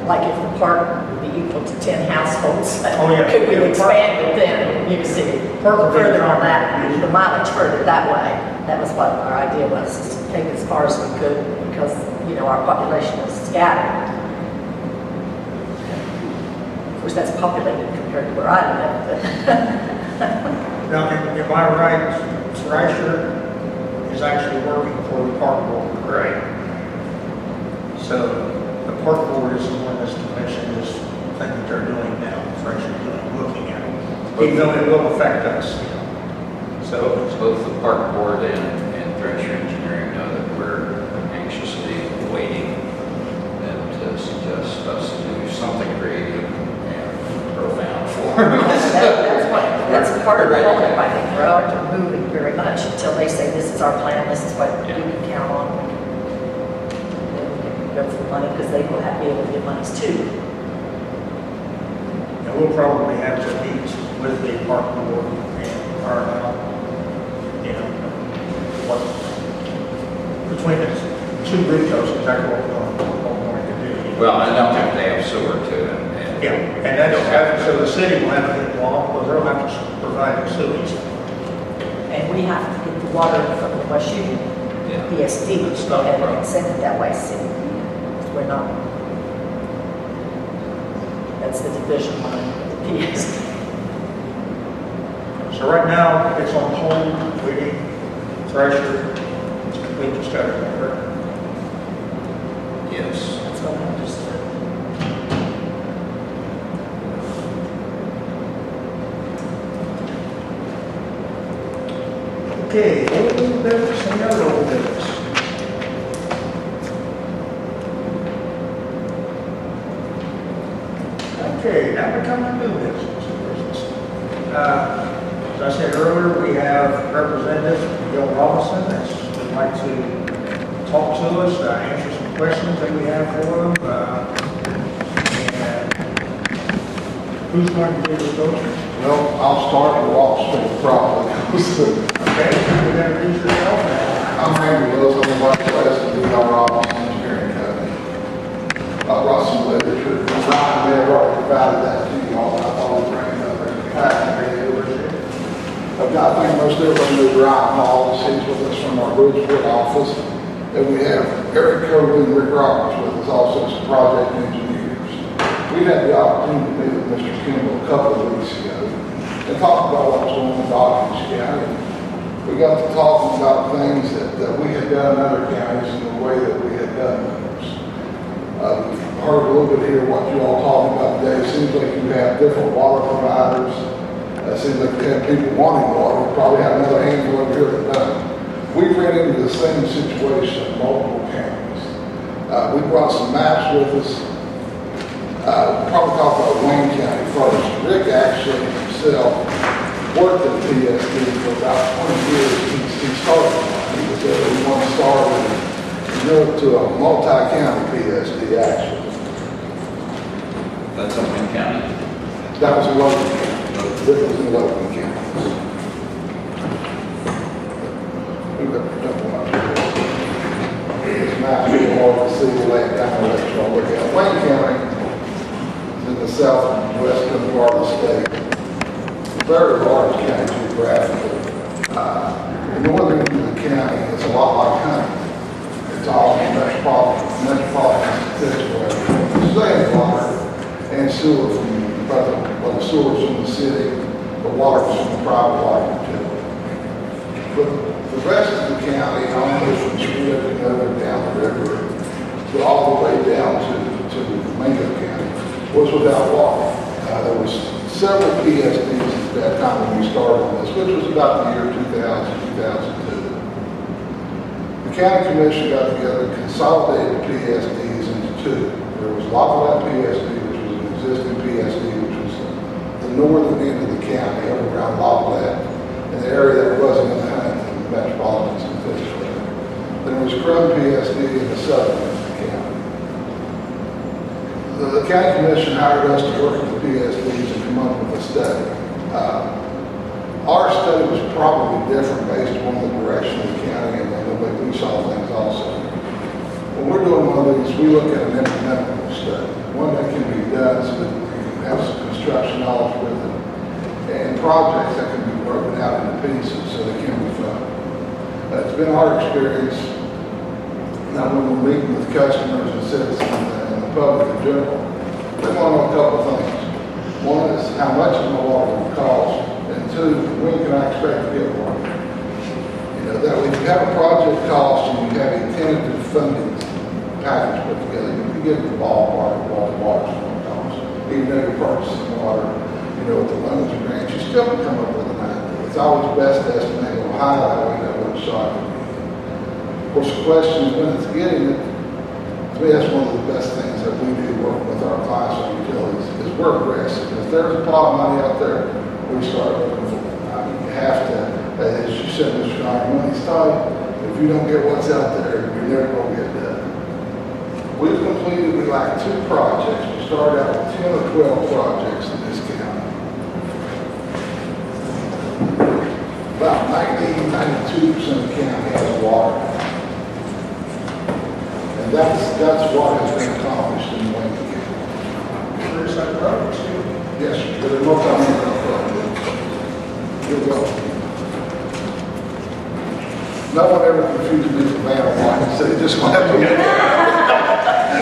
like if the park would be equal to 10 households, Oh, yeah. could we Yeah, the park- expand it then, you see, Park would be further on that, fine. the mileage further that way? That was what our idea was, is to take it as far as we could, because, our population is scattered. Of course, that's populated compared to where I live, but. Now, am I right, Thrasher is actually working for the park board? Right. So the park board is the one that's commissioned this thing that they're doing now, Thrasher's looking at it. Even though it will affect us. So, Both the park board and Drescher Engineering know that we're anxiously awaiting them to suggest us to do something creative and profound for them. That's part of the holdup, I think, we're not moving very much until they say, this is our plan, this is what you Yeah. can count on. Then we can go for the money, because they will be able to get monies too. and we'll probably have to meet with the park board and iron out, what, between the two groups, exactly what we're going to do. Well, I don't think they have sewer too, and Yeah, and that's, so the city will have to get along, because they'll have to provide the sewage. And we have to get the water from the West Union yeah. PSD, That's go not a ahead problem. and send it that way, see. We're not. That's the division line, the PSD. So right now, it's on hold, waiting, Thrasher to complete the study, correct? Yes. That's what I understood. Okay, old business, any other old business? Okay, now we come to new business. As I said earlier, we have Representative Bill Robinson that's would like to talk to us, answer some questions that we have for him. And who's going to do the vote? Well, I'll start with Wall Street properly. Okay, you're going to read yourself now. I'm Randy Wilson, I'm vice president of the Robinson Engineering Company. I brought some literature, Ryan may have already provided that to you all, I thought I'd bring it up in the packet. I've got, I think most everyone knows Ryan Hall, he's with us from our Bridgeport office. And we have Eric Cobley and Rick Roberts with us, also some project engineers. We had the opportunity to meet with Mr. Kimball a couple of weeks ago and talk about what was going on in Doddridge County. We got to talking about things that we had done in other counties and the way that we had done those. We've heard a little bit here what you all talking about today. It seems like you have different water providers. It seems like you have people wanting water. We probably have another handful over here that don't. We ran into the same situation in multiple counties. We brought some maps with us. We'll probably talk about Wayne County first. Rick actually himself worked at PSD for about 20 years. He started one. He was there when one started and grew up to a multi-county PSD actually. That's up in county. That was Logan County. Rick was in Logan County. We've got to jump on up here. This map's really hard to see, we'll lay it down and let you all look at it. Wayne County is in the southwestern part of the state. Very large county geographically. The northern end of the county is a lot like Huntington. It's all metropolitan statistical area. Same water and sewer from the sewers from the city, the water from the private water utility. But the rest of the county, almost from Smith and over down the river, but all the way down to Mango County, was without water. There was several PSDs at that time when we started on this, which was about the year 2000, 2002. The county commission got together and consolidated the PSDs into two. There was Lafayette PSD, which was an existing PSD, which was the northern end of the county, over around Lafayette, in the area that wasn't in the Huntington metropolitan statistical area. Then there was Crum PSD in the southern end of the county. The county commission hired us to work with the PSDs and come up with a study. Our study was probably different based on the direction of the county and the way we saw things also. when we're doing one of these, we look at an implementable study, one that can be done so that we can have some construction knowledge with it, and projects that can be broken out into pieces so they can be funded. It's been our experience, now when we're meeting with customers and citizens and the public in general, they want to know a couple of things. One is how much is my water going to cost, and two, when can I expect to get water? You know, that when you have a project cost and you have a tentative funding package put together, you can get the ballpark of what the water's going to cost. Even though you're purchasing water, you know, with the loans and grants, you still can come up with an idea. It's always best to estimate on high level, you know, what the shot can be. Of course, the question is when it's getting it. To me, that's one of the best things that we do working with our clients on utilities is we're aggressive. If there's a pot of money out there, we start looking for it. I mean, you have to, as you said, Mr. Ryan, money's tight. If you don't get what's out there, you're never going to get done. We've completed, we like 2 projects. We started out with 10 or 12 projects in this county. About 92% of the county has water. And that's what has been accomplished in Wayne County. There's that progress, too. Yes, sir, but there's no time in that project. You're welcome. No one ever confused me with Van White and said, it just went to get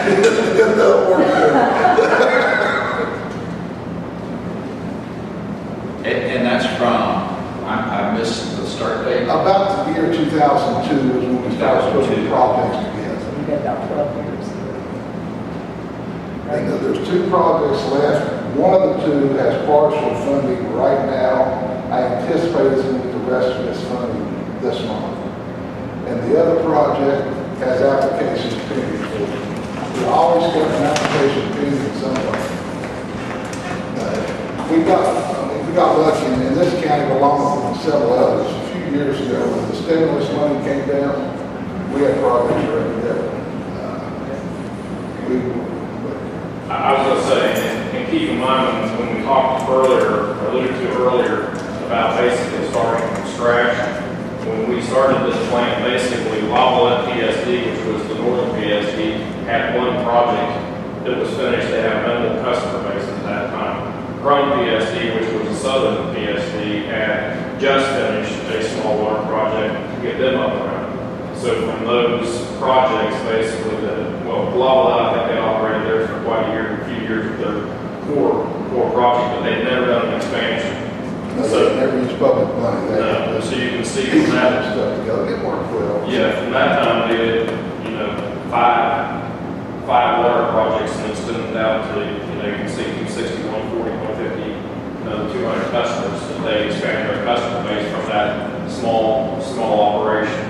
it doesn't work there. And that's from, I missed the start date. About the year 2002 is when we started putting projects together. We've got about 12 years. And there's 2 projects left. One of the 2 has partial funding right now. I anticipate it's going to get the rest of this funding this month. And the other project has applications pending for it. We always get an application pending somewhere. We got lucky in this county along with several others. A few years ago, when the stimulus money came down, we had projects ready there. I was going to say, and keep in mind when we talked earlier, or alluded to earlier, about basically starting from scratch. When we started this plant, basically Blandville PSD, which was the northern PSD, had one project that was finished. They had minimal customer base at that time. Crumb PSD, which was the southern PSD, had just finished a small water project to get them up and running. So from those projects, basically, Blandville, I think they operated there for quite a few years with their core project, but they'd never done an expansion. So they never used public money. No, so you can see from that stuff together. It worked well. Yeah, from that time, we did, five water projects and extended out to, you can see 260, 140, 150, another 200 customers, that they expanded their customer base from that small operation.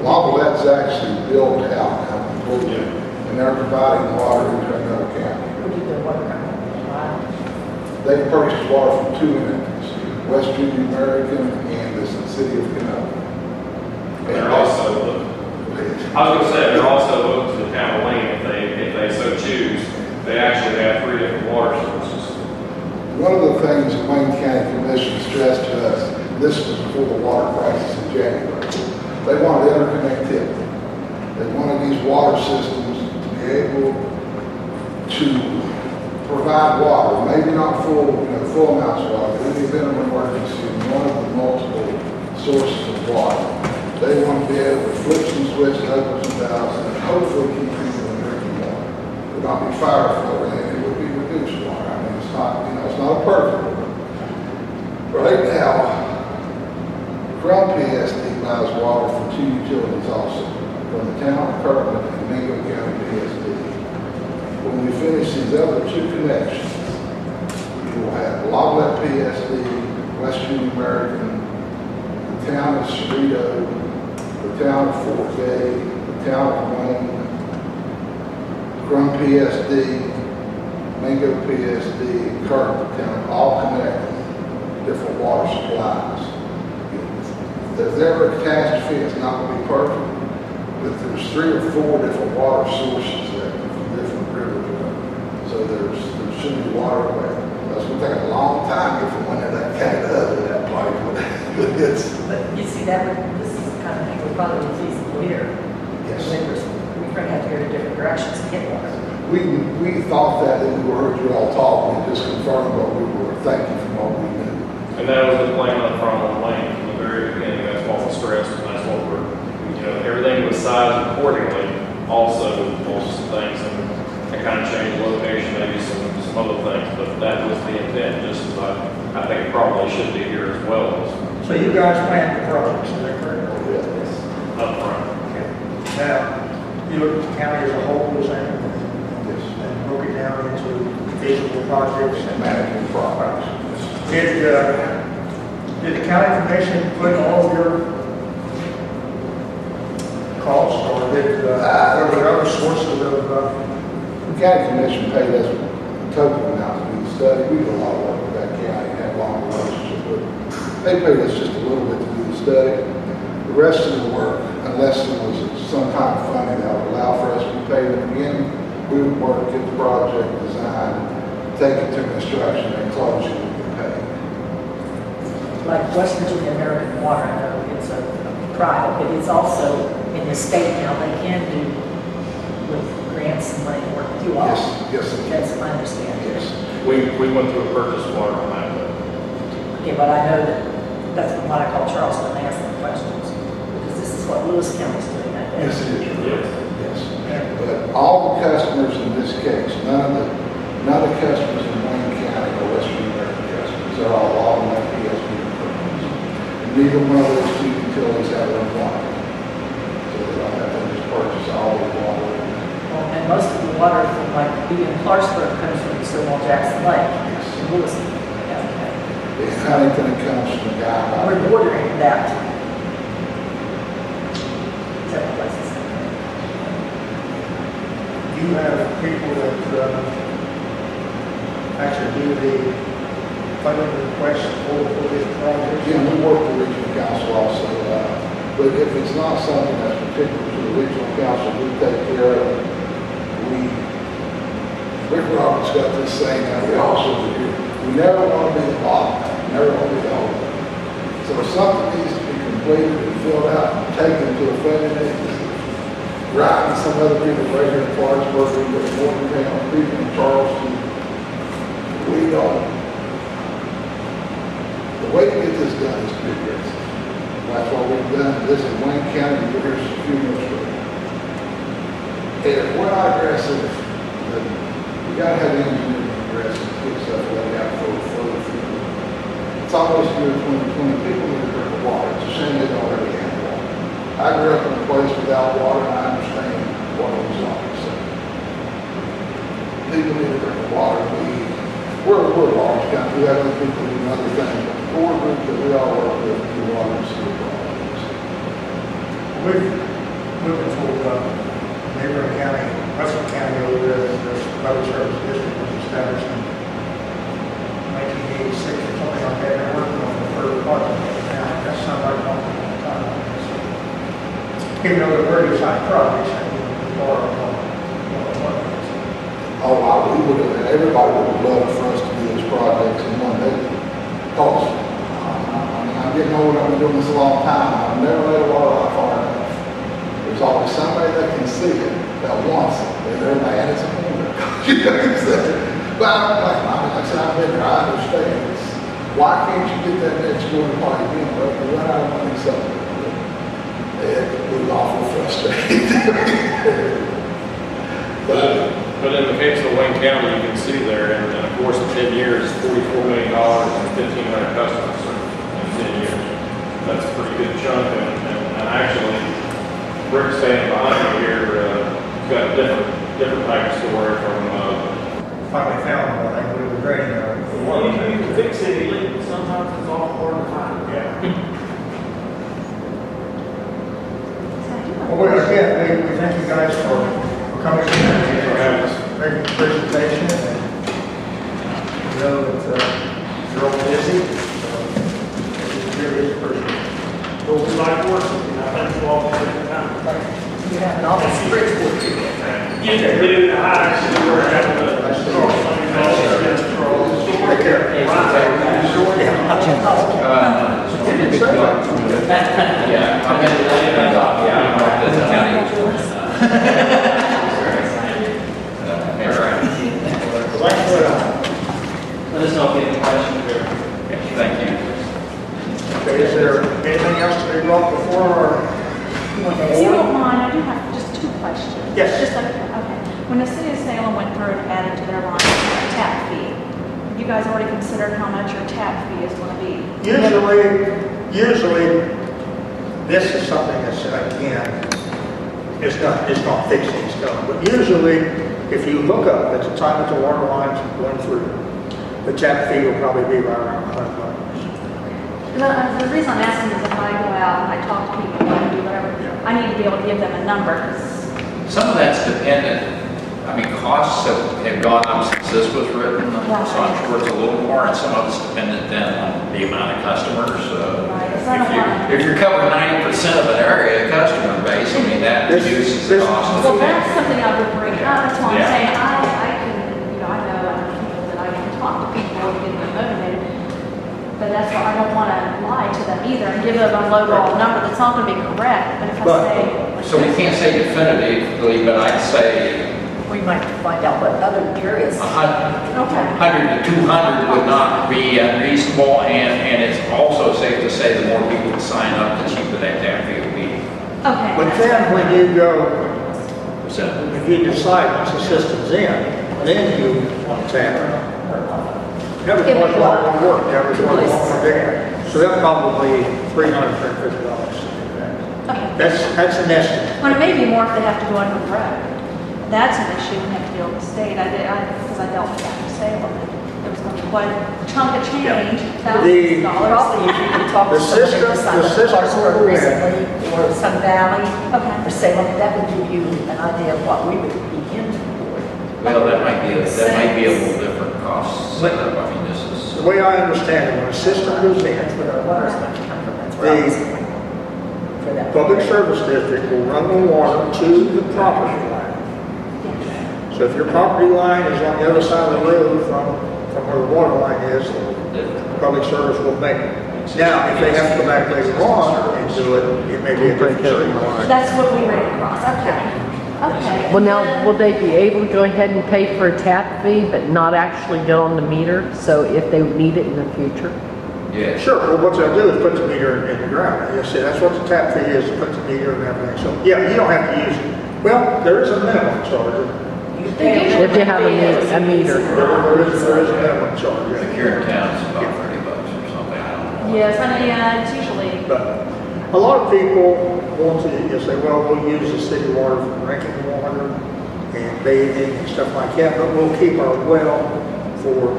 Lavallette's actually built out now completely, and they're providing water into another county. We did the water company. Wow. They purchased water from 2 entities, West Union American and the city of Kentucky. They're also, I was going to say, they're also open to the town of Wayne if they so choose. They actually have 3 different water sources. One of the things the Wayne County Commission stressed to us, and this was before the water crisis in January, they wanted interconnectivity. They wanted these water systems to be able to provide water, maybe not full amounts of water, but in the event of an emergency, one of the multiple sources of water. They want to be able to flip some switches, open some valves, and hopefully keep people from drinking water. It would not be fire flow, and it would be reduced water. I mean, it's not a perfect one. Right now, Crumb PSD buys water from 2 utilities also, from the town of Kirkland and Mingo County PSD. When we finish these other 2 connections, we will have Lavalette PSD, West Union American, the town of Cerrito, the town of Fort Gay, the town of Wayne, Crumb PSD, Mingo PSD, and Kirkland town, all connected different water supplies. If there's ever a catastrophe, it's not going to be perfect, but there's 3 or 4 different water sources that from different rivers. So there should be water away. That's going to take a long time if it went in that kind of other that pipe. But you see, this is the kind of thing we probably was feasible here. Yes. When we gonna have to go to different directions to get water. We thought that when we heard you all talk, we just confirmed what we were thinking from what we knew. And that was the plan up front on the lane from the very beginning. That's what was stressed, and that's what we're, everything was sized accordingly. Also, most things, and I kind of changed location, maybe some other things, but that was the intent, just as I think it probably should be here as well as So you guys planned the projects, is that correct? Yes. up front. Okay. Now, you look at the county as a whole, is that, Yes. and broke it down into feasible projects And and managing products. Did the county commission put all of your costs, or were there other sources of, The county commission paid us a total amount to do the study. We do a lot of work with that county, and have a long relationship with them. They paid us just a little bit to do the study. The rest of the work, unless there was some kind of funding that would allow for us to be paid in the beginning, we would work, get the project designed, take it to construction, and close it and get paid. Like West Virginia American Water, I know it's a private, but it's also in the state now, they can do with grants and money work with you all. Yes, it is. That's my understanding. Yes. We went through a purchase order on that, but Okay, but I know that that's what I call Charleston and ask them questions, because this is what Lewis County's doing, I think. Yes, it is. yes. Yes. But all the customers in this case, none of the customers in Wayne County are West Greenbrier customers. They're all on PSP programs. And neither one of those two utilities have their own water. So they don't have to just purchase all the water. And most of the water from like even Clarksburg comes from Stonewall Jackson Lake, in Lewis. Yeah, In Huntington, it comes from the guy. okay. We're bordering that. Several places. do you have people that actually do the funding request for this project? Again, we work with the regional council also, but if it's not something that's particular to the regional council, we take care of it. Rick Roberts got this saying that we also do. We never want to be the bottom, never want to be the only. So if something needs to be completed and filled out and taken to a funding agency, riding some other people right here in Clarksburg, we get Morgantown, people in Charleston, we don't. The way to get this done is to be aggressive. That's what we've done. This is Wayne County, here's a few more streets. And if we're not aggressive, then we gotta have the engineers be aggressive to get stuff laid out for the future. It's almost year 2020, people need to drink the water. It's a shame they don't ever have water. I grew up in a place without water, and I understand what it was like. So people need to drink the water. We're a large county. We have other people doing other things, but the core group that we all work with, we water and sewer problems. We've been told, neighboring county, Russell County over there, there's a public service district was established in 1986 or something like that. They're working on the third project now. That sounds like a long time. Even though they're very side projects, we are on. Oh, we would have, everybody would have loved for us to do these projects in one day. Because, I'm getting old, I've been doing this a long time, I've never let a water line far enough. There's always somebody that can see it, that wants it, and they're mad as a wonder. You know what I'm saying? But I don't blame them. Like I said, I've been there, I understand. Why can't you get that next door party again, bro? You run out of money something. It was awful frustrating. But in the case of Wayne County, you can see there, and of course, in 10 years, $44 million and 1,500 customers in 10 years. That's a pretty good chunk, and actually, Rick standing behind me here, has got a different type of story from, Finally found one, I think we were draining the water. you can fix any leak, but sometimes it's all hard to find. Yeah. So I do have a Well, question. again, we thank you guys for coming in and making the presentation. And we know that you're all busy, so it's really appreciated. Well, we like working, and I thank you all for taking the time. You have an office in Bridgeport too. You can do the high, actually, we're having a, Take care. Yeah, I'm in the county. Yes. Just okay. When the city of Salem went through and added to their line a tap fee, have you guys already considered how much your tap fee is going to be? Usually, this is something that's, again, it's not fixed in stone, but usually, if you look up at the time that the water line's going through, the tap fee will probably be right around $100. The reason I'm asking is if I go out and I talk to people and do whatever, I need to be able to give them a number. 'Cause Some of that's dependent. I mean, costs have gone up since this was written, so I'm sure it's a little more, and some of it's dependent then on the amount of customers. Right, so I don't want- If you're covering 90% of an area customer base, I mean, that reduces the cost. Well, that's something I would bring up. That's why I'm Yeah. saying I can, I know other people that I can talk to people and get them motivated. But that's why I don't want to lie to them either and give them a lowball number that's not going to be correct. But if I say. So we can't say definitively, but I'd say We might find out what other areas. 100 Okay. to 200 would not be unreasonable, and it's also safe to say the more people that sign up, the cheaper that tap fee will be. Okay. But then when you go, So, if you decide once the system's in, then you want to tap. Never Give was it a lot what? more work, never was a lot more bigger. So that's probably $350. Okay. That's an estimate. Well, it may be more if they have to go under the road. That's an issue when they have to deal with the state. Because I dealt with that in Salem. There was going to be quite a chunk of change, thousands of dollars. Probably if you could talk The to somebody system- who signed the up for system Clarksburg will win. recently, or Sun Valley, Okay. or Salem, that would give you an idea of what we would be in for. well, that might be a little different cost setup. I mean, this is. The way I understand it, when a system goes in, That's where our water's going to come from, that's where I was going. For that. Public Service District will run the water to the property line. So if your property line is on the other side of the road from where the water line is, Public Service will make it. Now, if they have to go back later on and do it, it may be a different situation. That's what we ran across. Okay. Okay. Well, now, will they be able to go ahead and pay for a tap fee, but not actually get on the meter? So if they need it in the future? Yeah. Sure, well, what they'll do is put the meter in the ground. You see, that's what the tap fee is, to put the meter and everything. So, yeah, you don't have to use it. Well, there is a minimum charge. If you have a meter. There is a minimum charge, If yeah. you're in town, it's about $30 or something, I don't know. Yes, yeah, it's usually. But a lot of people want to, you say, well, we'll use the city water for drinking water and bathing and stuff like that, but we'll keep our well for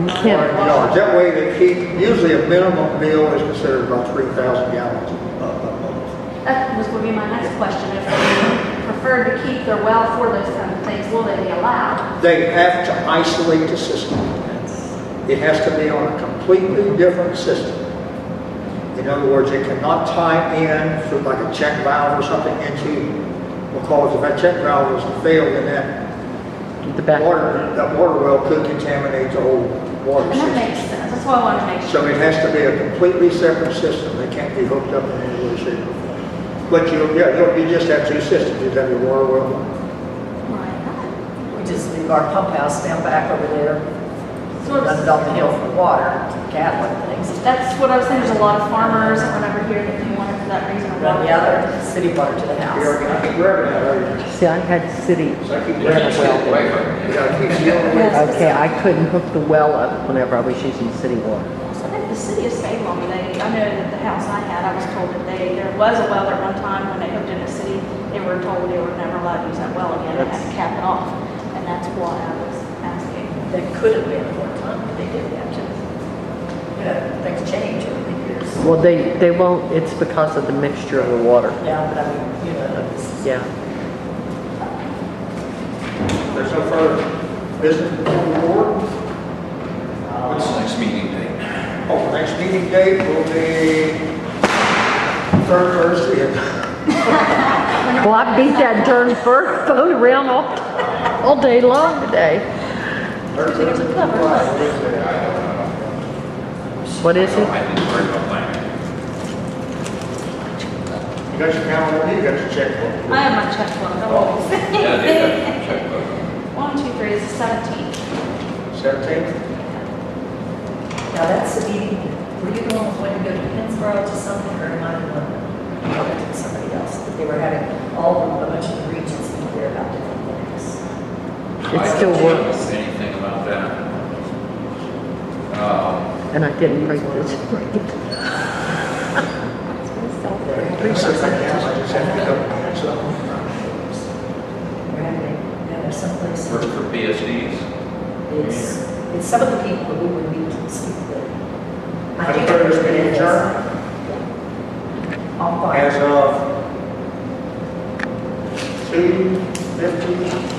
You can't. yards. That way they keep, usually a minimum bill is considered about 3,000 gallons a month. That was going to be my next question. If they prefer to keep their well for those kind of things, will they be allowed? They have to isolate the system. It has to be on a completely different system. In other words, it cannot tie in through like a check valve or something into, because if that check valve was failed, then The back. that water well could contaminate the whole water And that system. makes sense. That's why I wanted to make sure. So it has to be a completely separate system. They can't be hooked up in any way, shape, or form. But you just have two systems. You have your water well. Right. We just leave our pump house down back over there, Sort run of. it off the hill for water, to cattle and things. That's what I was saying. There's a lot of farmers that went over here that do water for that reason. Run the other city water to the I house. keep grabbing that over. See, I had city. So I keep You grabbing can't stay that. away from You it. gotta keep sealing it. Okay, I couldn't hook the well up whenever I was using city water. So I think the city of Salem, I know that the house I had, I was told that there was a well at one time when they hooked in the city, they were told they were never allowed to use that well again, they had to cap it off. And that's why I was asking. They could have been at one time, but they didn't have to. You know, things change over the years. Well, they won't, it's because of the mixture of the water. Yeah, but I mean, you know, it's. Yeah. There's no further business before the board. What's the next meeting date? Oh, the next meeting date will be third Thursday. Well, I beat that darn phone around all day long today. There's a cover. What is it? I didn't worry about planning. You got your calendar, you got your checkbook. I have my checkbook. Yeah, they have to check both. 1, 2, 3 is the 17th. 17th? Now, that's the meeting, were you the one who wanted to go to Pennsboro to something, or am I the one that to somebody else? That they were having a bunch of the regions meet It still I don't works. know anything about that. And I didn't write this right. I just have to go and something. There's someplace, For PSDs, it's some of the people that we would need to speak with. I declare this meeting adjourned I'll find. as of 2:50.